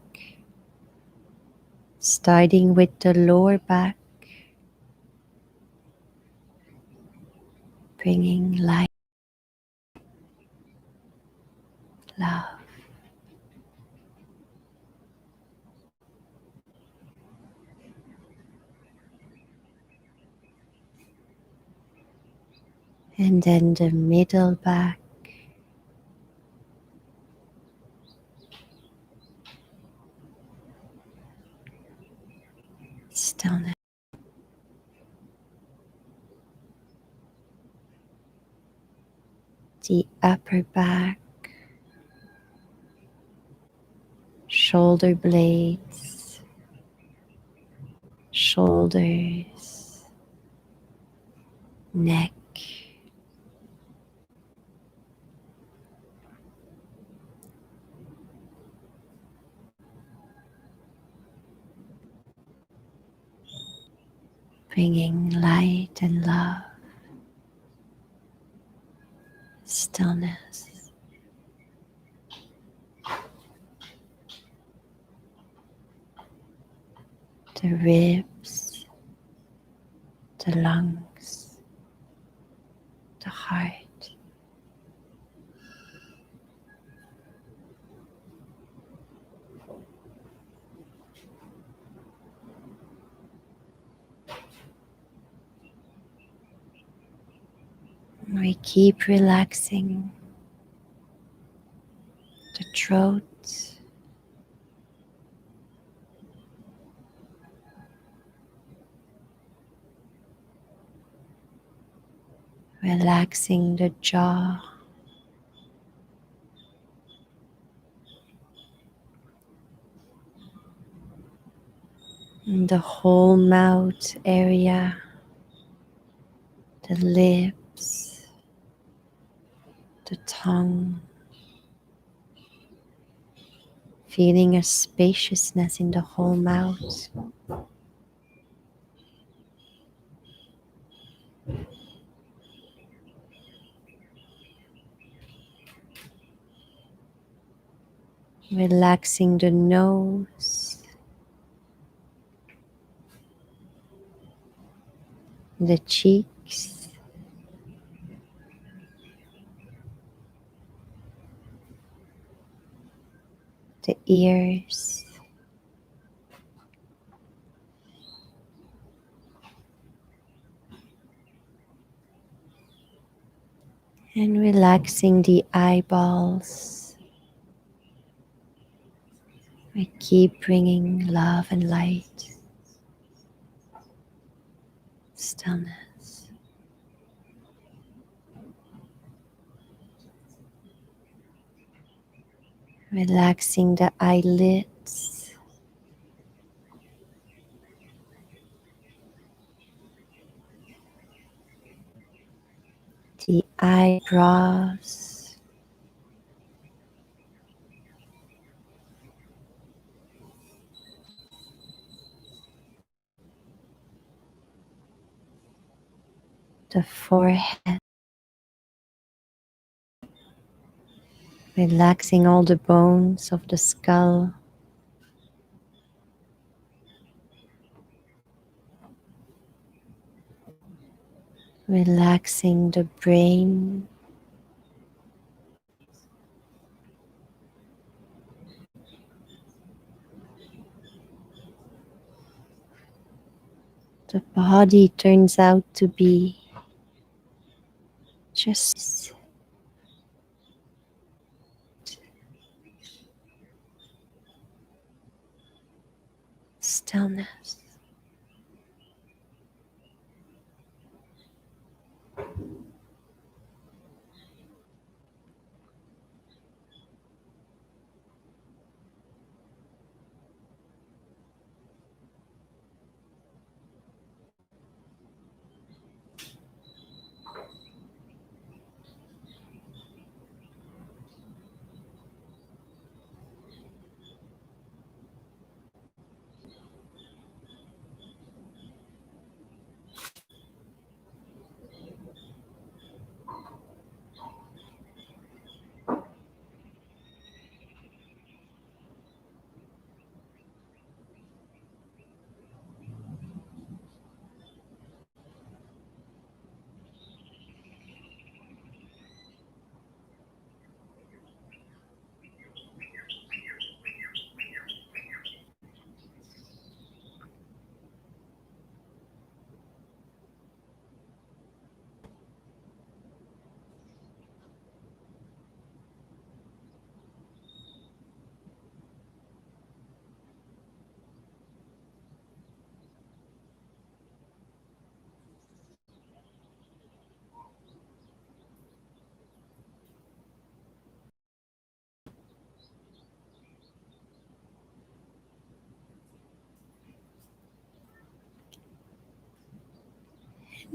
starting with the lower back, bringing light, love. And then the middle back, stillness. The upper back, shoulder blades, shoulders, neck, bringing light and love, stillness. The ribs, the lungs, the heart. We keep relaxing the throat, relaxing the jaw, and the whole mouth area, the lips, the tongue, feeling a spaciousness in the whole mouth. Relaxing the nose, the cheeks, the ears, and relaxing the eyeballs. We keep bringing love and light, stillness. Relaxing the eyelids, the eyebrows, the forehead, relaxing all the bones of the skull, relaxing the brain, the body turns out to be just stillness.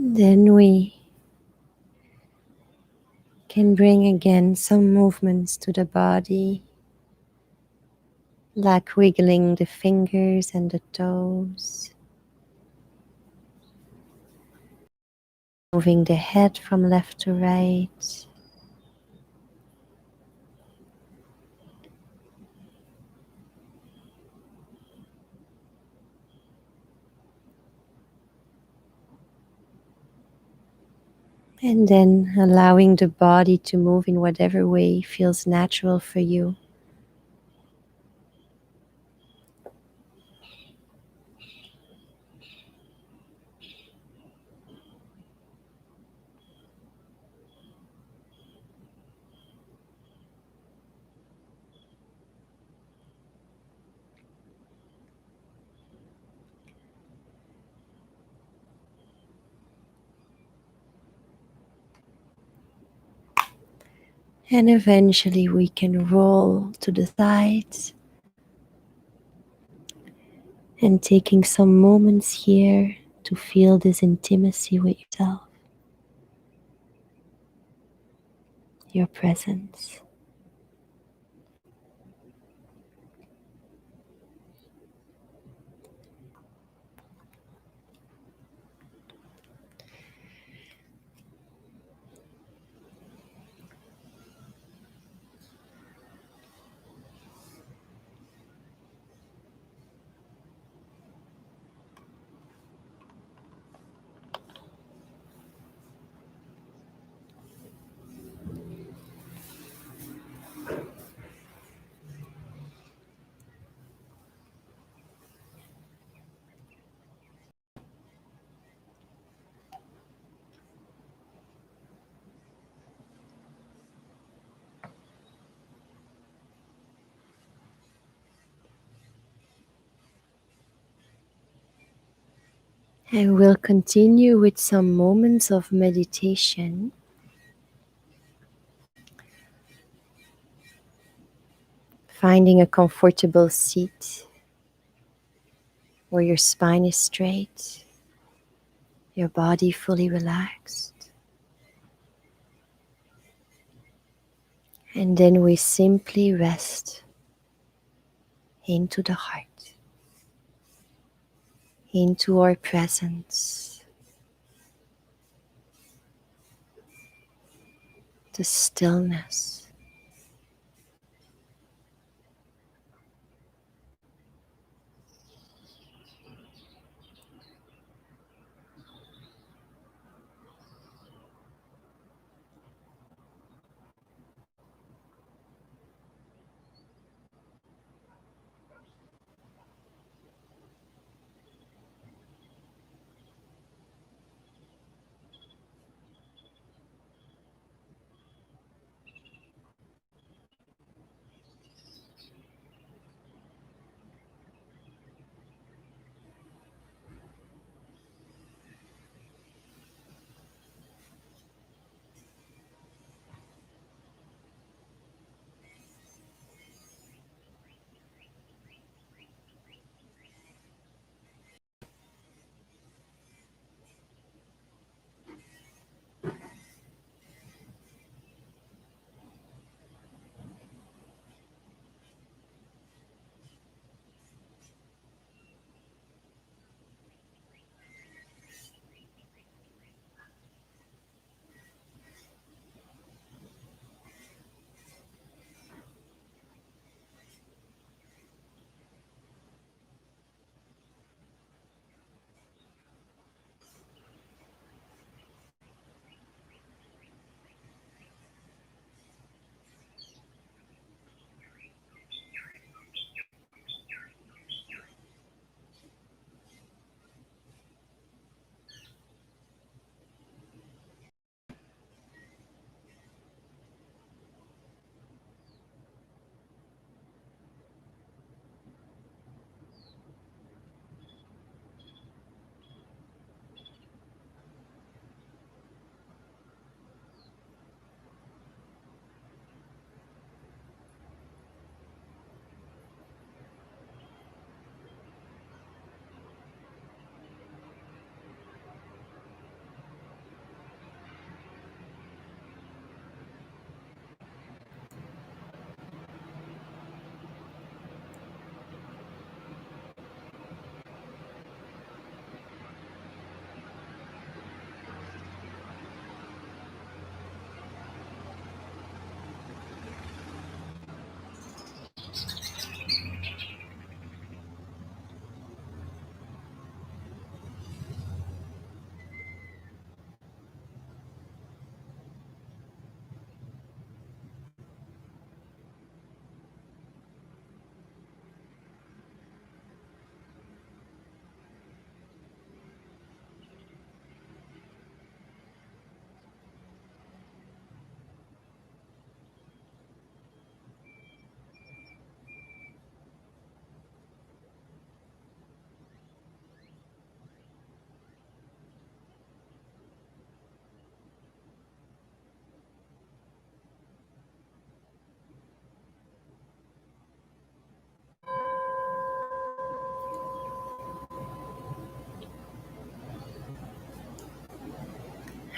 Then we can bring again some movements to the body, like wiggling the fingers and the toes, moving the head from left to right, and then allowing the body to move in whatever way feels natural for you. And eventually we can roll to the sides and taking some moments here to feel this intimacy with yourself, your presence. And we'll continue with some moments of meditation, finding a comfortable seat where your spine is straight, your body fully relaxed. And then we simply rest into the heart, into our presence, the stillness.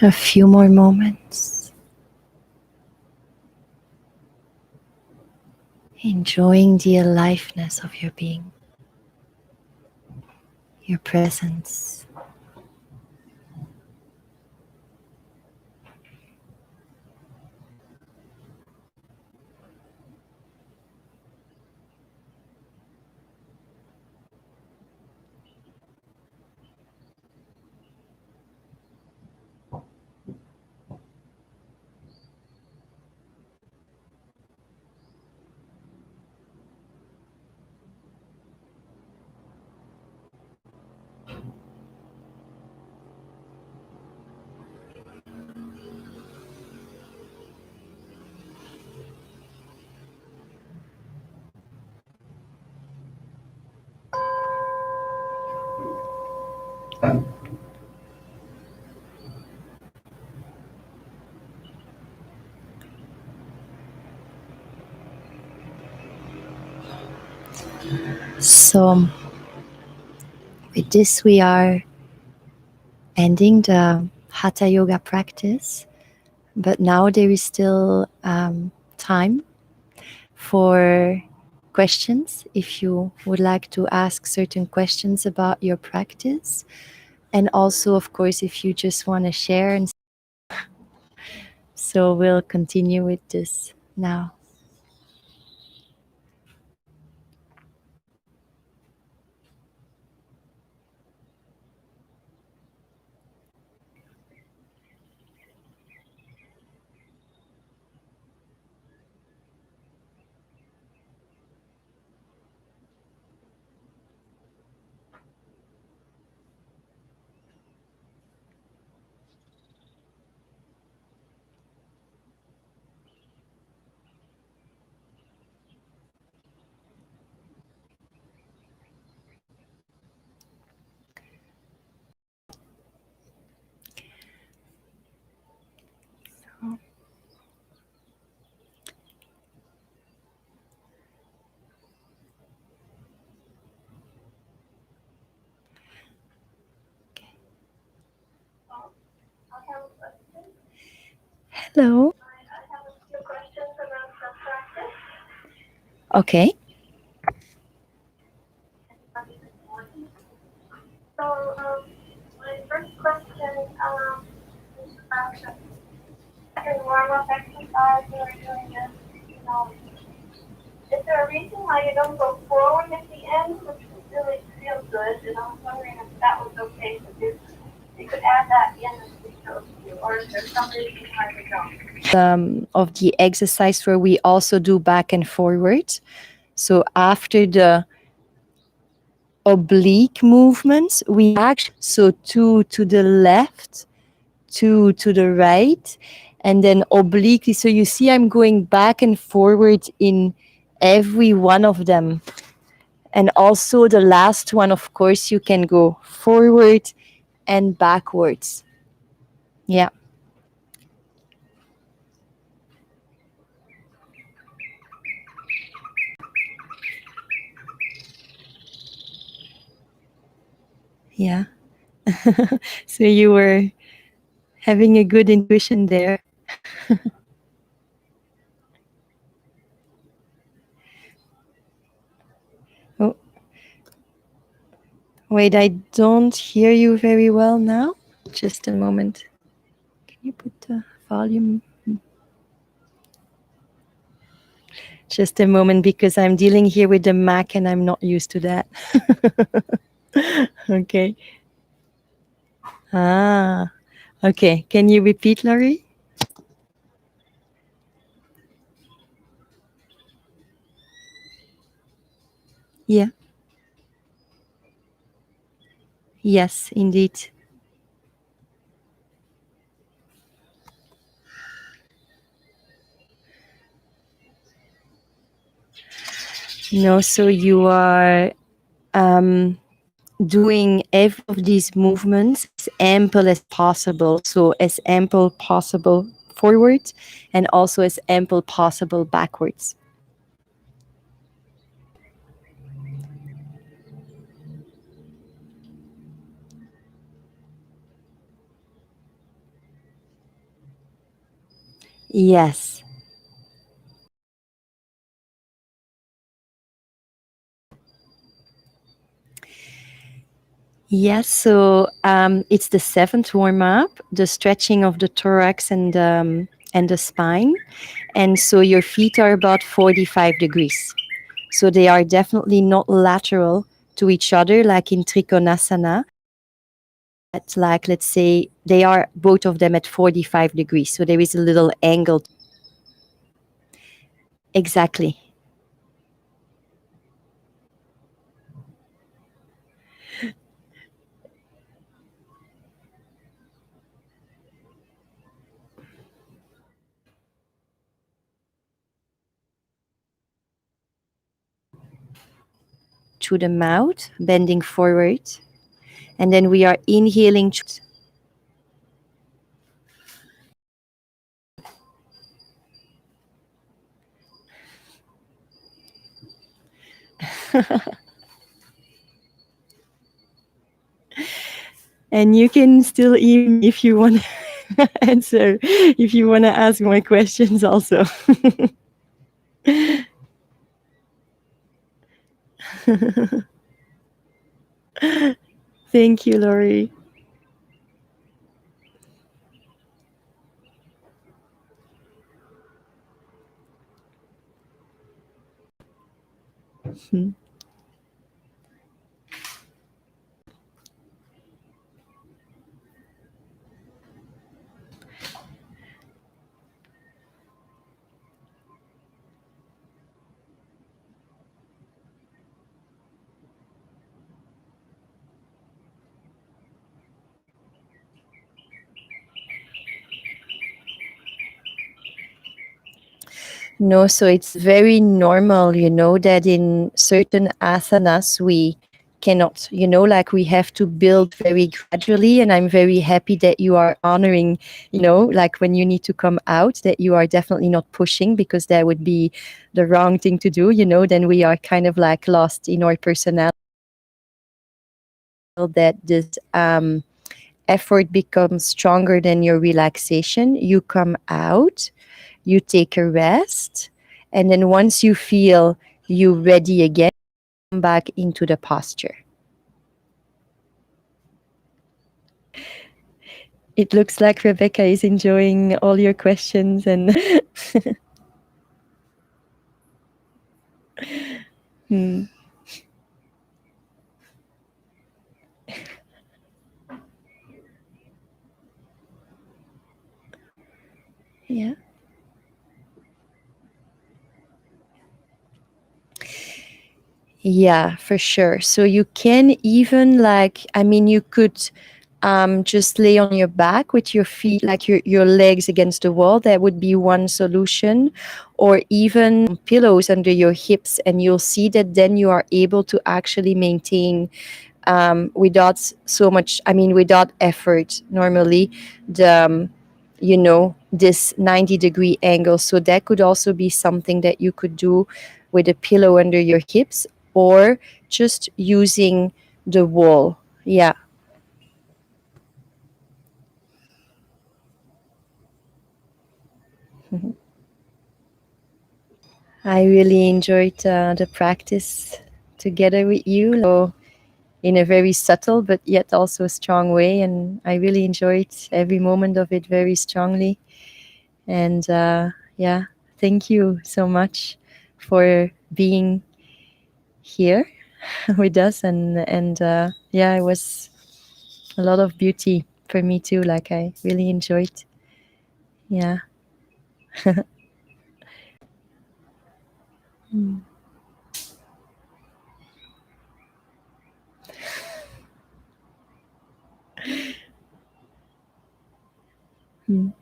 A few more moments, enjoying the aliveness of your being, your presence. So, with this, we are ending the Hatha Yoga practice, but now there is still time for questions if you would like to ask certain questions about your practice. And also, of course, if you just want to share. And so we'll continue with this now. Hello. Okay. My first question is about the warm-up exercise you were doing. Is there a reason why you don't go forward at the end, which would really feel good? And I was wondering if that was okay to do. You could add that in as we go through, or is there some reason why you don't? Of the exercise where we also do back and forward. So after the oblique movements, we actually, so two to the left, two to the right, and then obliquely. So you see I'm going back and forward in every one of them. And also the last one, of course, you can go forward and backwards. Yeah. Yeah. So you were having a good intuition there. Oh, wait, I don't hear you very well now. Just a moment. Can you put the volume? Just a moment, because I'm dealing here with the Mac and I'm not used to that. Okay. Ah, okay. Can you repeat, Laurie? Yeah. Yes, indeed. No, so you are doing every of these movements as ample as possible. So as ample possible forward and also as ample possible backwards. Yes. Yes, so it's the seventh warm up, the stretching of the thorax and the spine. And so your feet are about 45 degrees. So they are definitely not lateral to each other like in trikonasana. But like, let's say, they are both of them at 45 degrees. So there is a little angle. Exactly. Through the mouth, bending forward. And then we are inhaling. And you can still, even if you want to answer, if you want to ask more questions also. Thank you, Lori. No, so it's very normal, that in certain asanas we cannot, like we have to build very gradually. And I'm very happy that you are honoring, like when you need to come out, that you are definitely not pushing, because that would be the wrong thing to do, then we are kind of like lost in our personality. That this effort becomes stronger than your relaxation. You come out, you take a rest, and then once you feel you ready again, come back into the posture. It looks like Rebecca is enjoying all your questions and hmm. Yeah. Yeah, for sure. So you can even you could just lay on your back with your feet, like your legs against the wall. That would be one solution. Or even pillows under your hips, and you'll see that then you are able to actually maintain without so much, without effort, normally, the this 90-degree angle. So that could also be something that you could do with a pillow under your hips, or just using the wall. Yeah. I really enjoyed the practice together with you. So in a very subtle but yet also strong way, and I really enjoyed every moment of it very strongly. And yeah, thank you so much for being here with us. And yeah, it was a lot of beauty for me too. Like I really enjoyed. Yeah. Mm. Mm.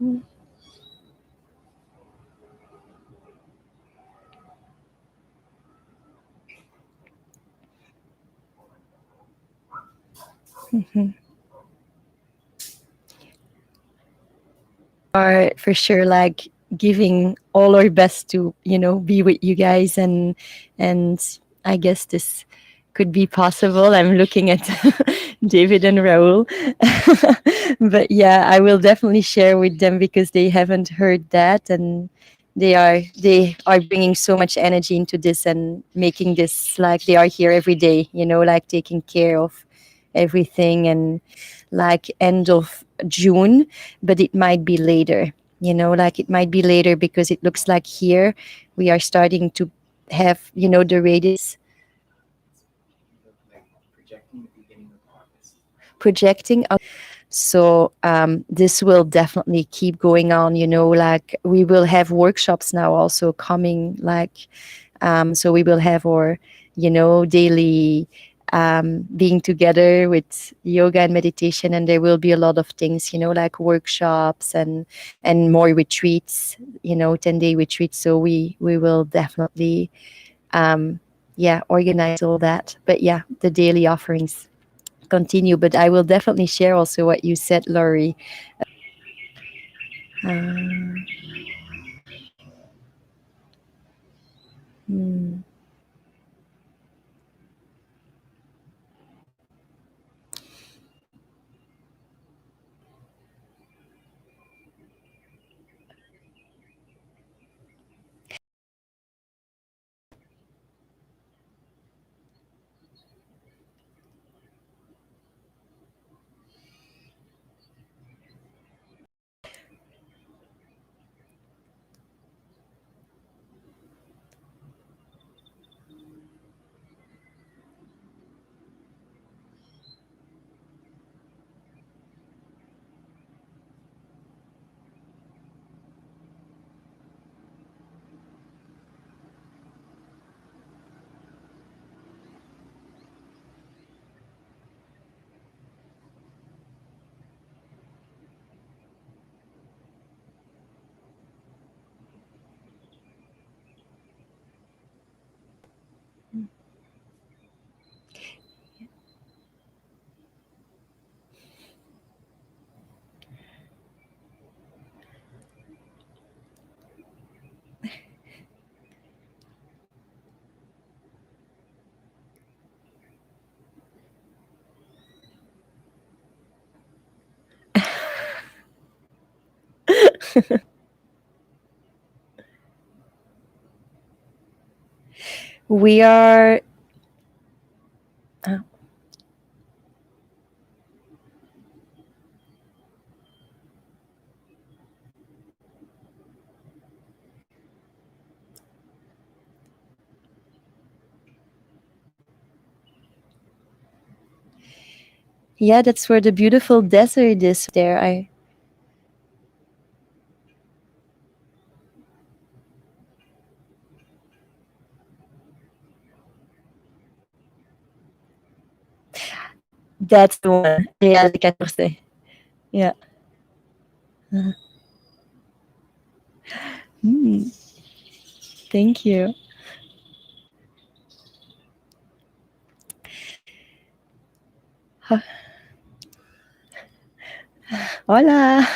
Mm. Mhm. Are for sure like giving all our best to be with you guys, and I guess this could be possible. I'm looking at David and Raul. But yeah, I will definitely share with them, because they haven't heard that, and they are bringing so much energy into this and making this, like they are here every day, like taking care of everything. And like end of June, but it might be later, like it might be later, because it looks like here we are starting to have, the radius projecting. So this will definitely keep going on, like we will have workshops now also coming, like so we will have our daily being together with yoga and meditation, and there will be a lot of things, like workshops and more retreats, 10-day retreats. So we will definitely organize all that. But yeah, the daily offerings continue. But I will definitely share also what you said, Laurie. uh, hmm. We are yeah, that's where the beautiful desert is there. I That's the one. Real 14. Yeah. Mm, thank you. Hola.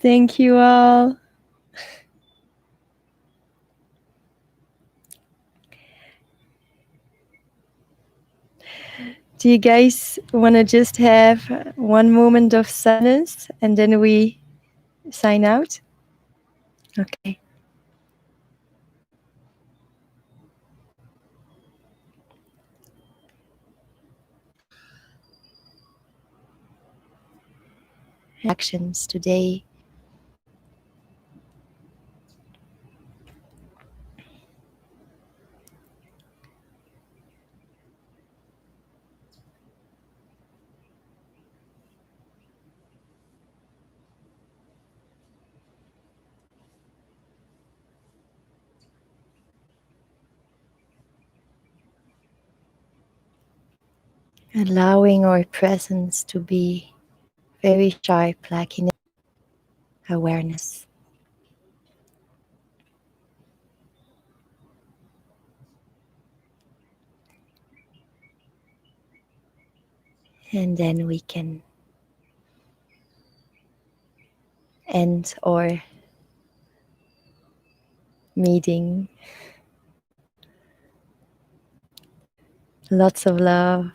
Thank you all. Do you guys want to just have one moment of silence and then we sign out? Okay. Actions today. Allowing our presence to be very sharp, like in awareness. And then we can end our meeting. Lots of love.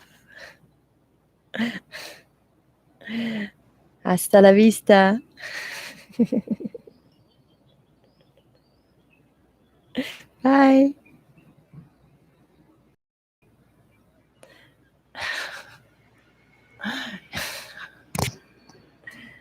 Hasta la vista. Bye.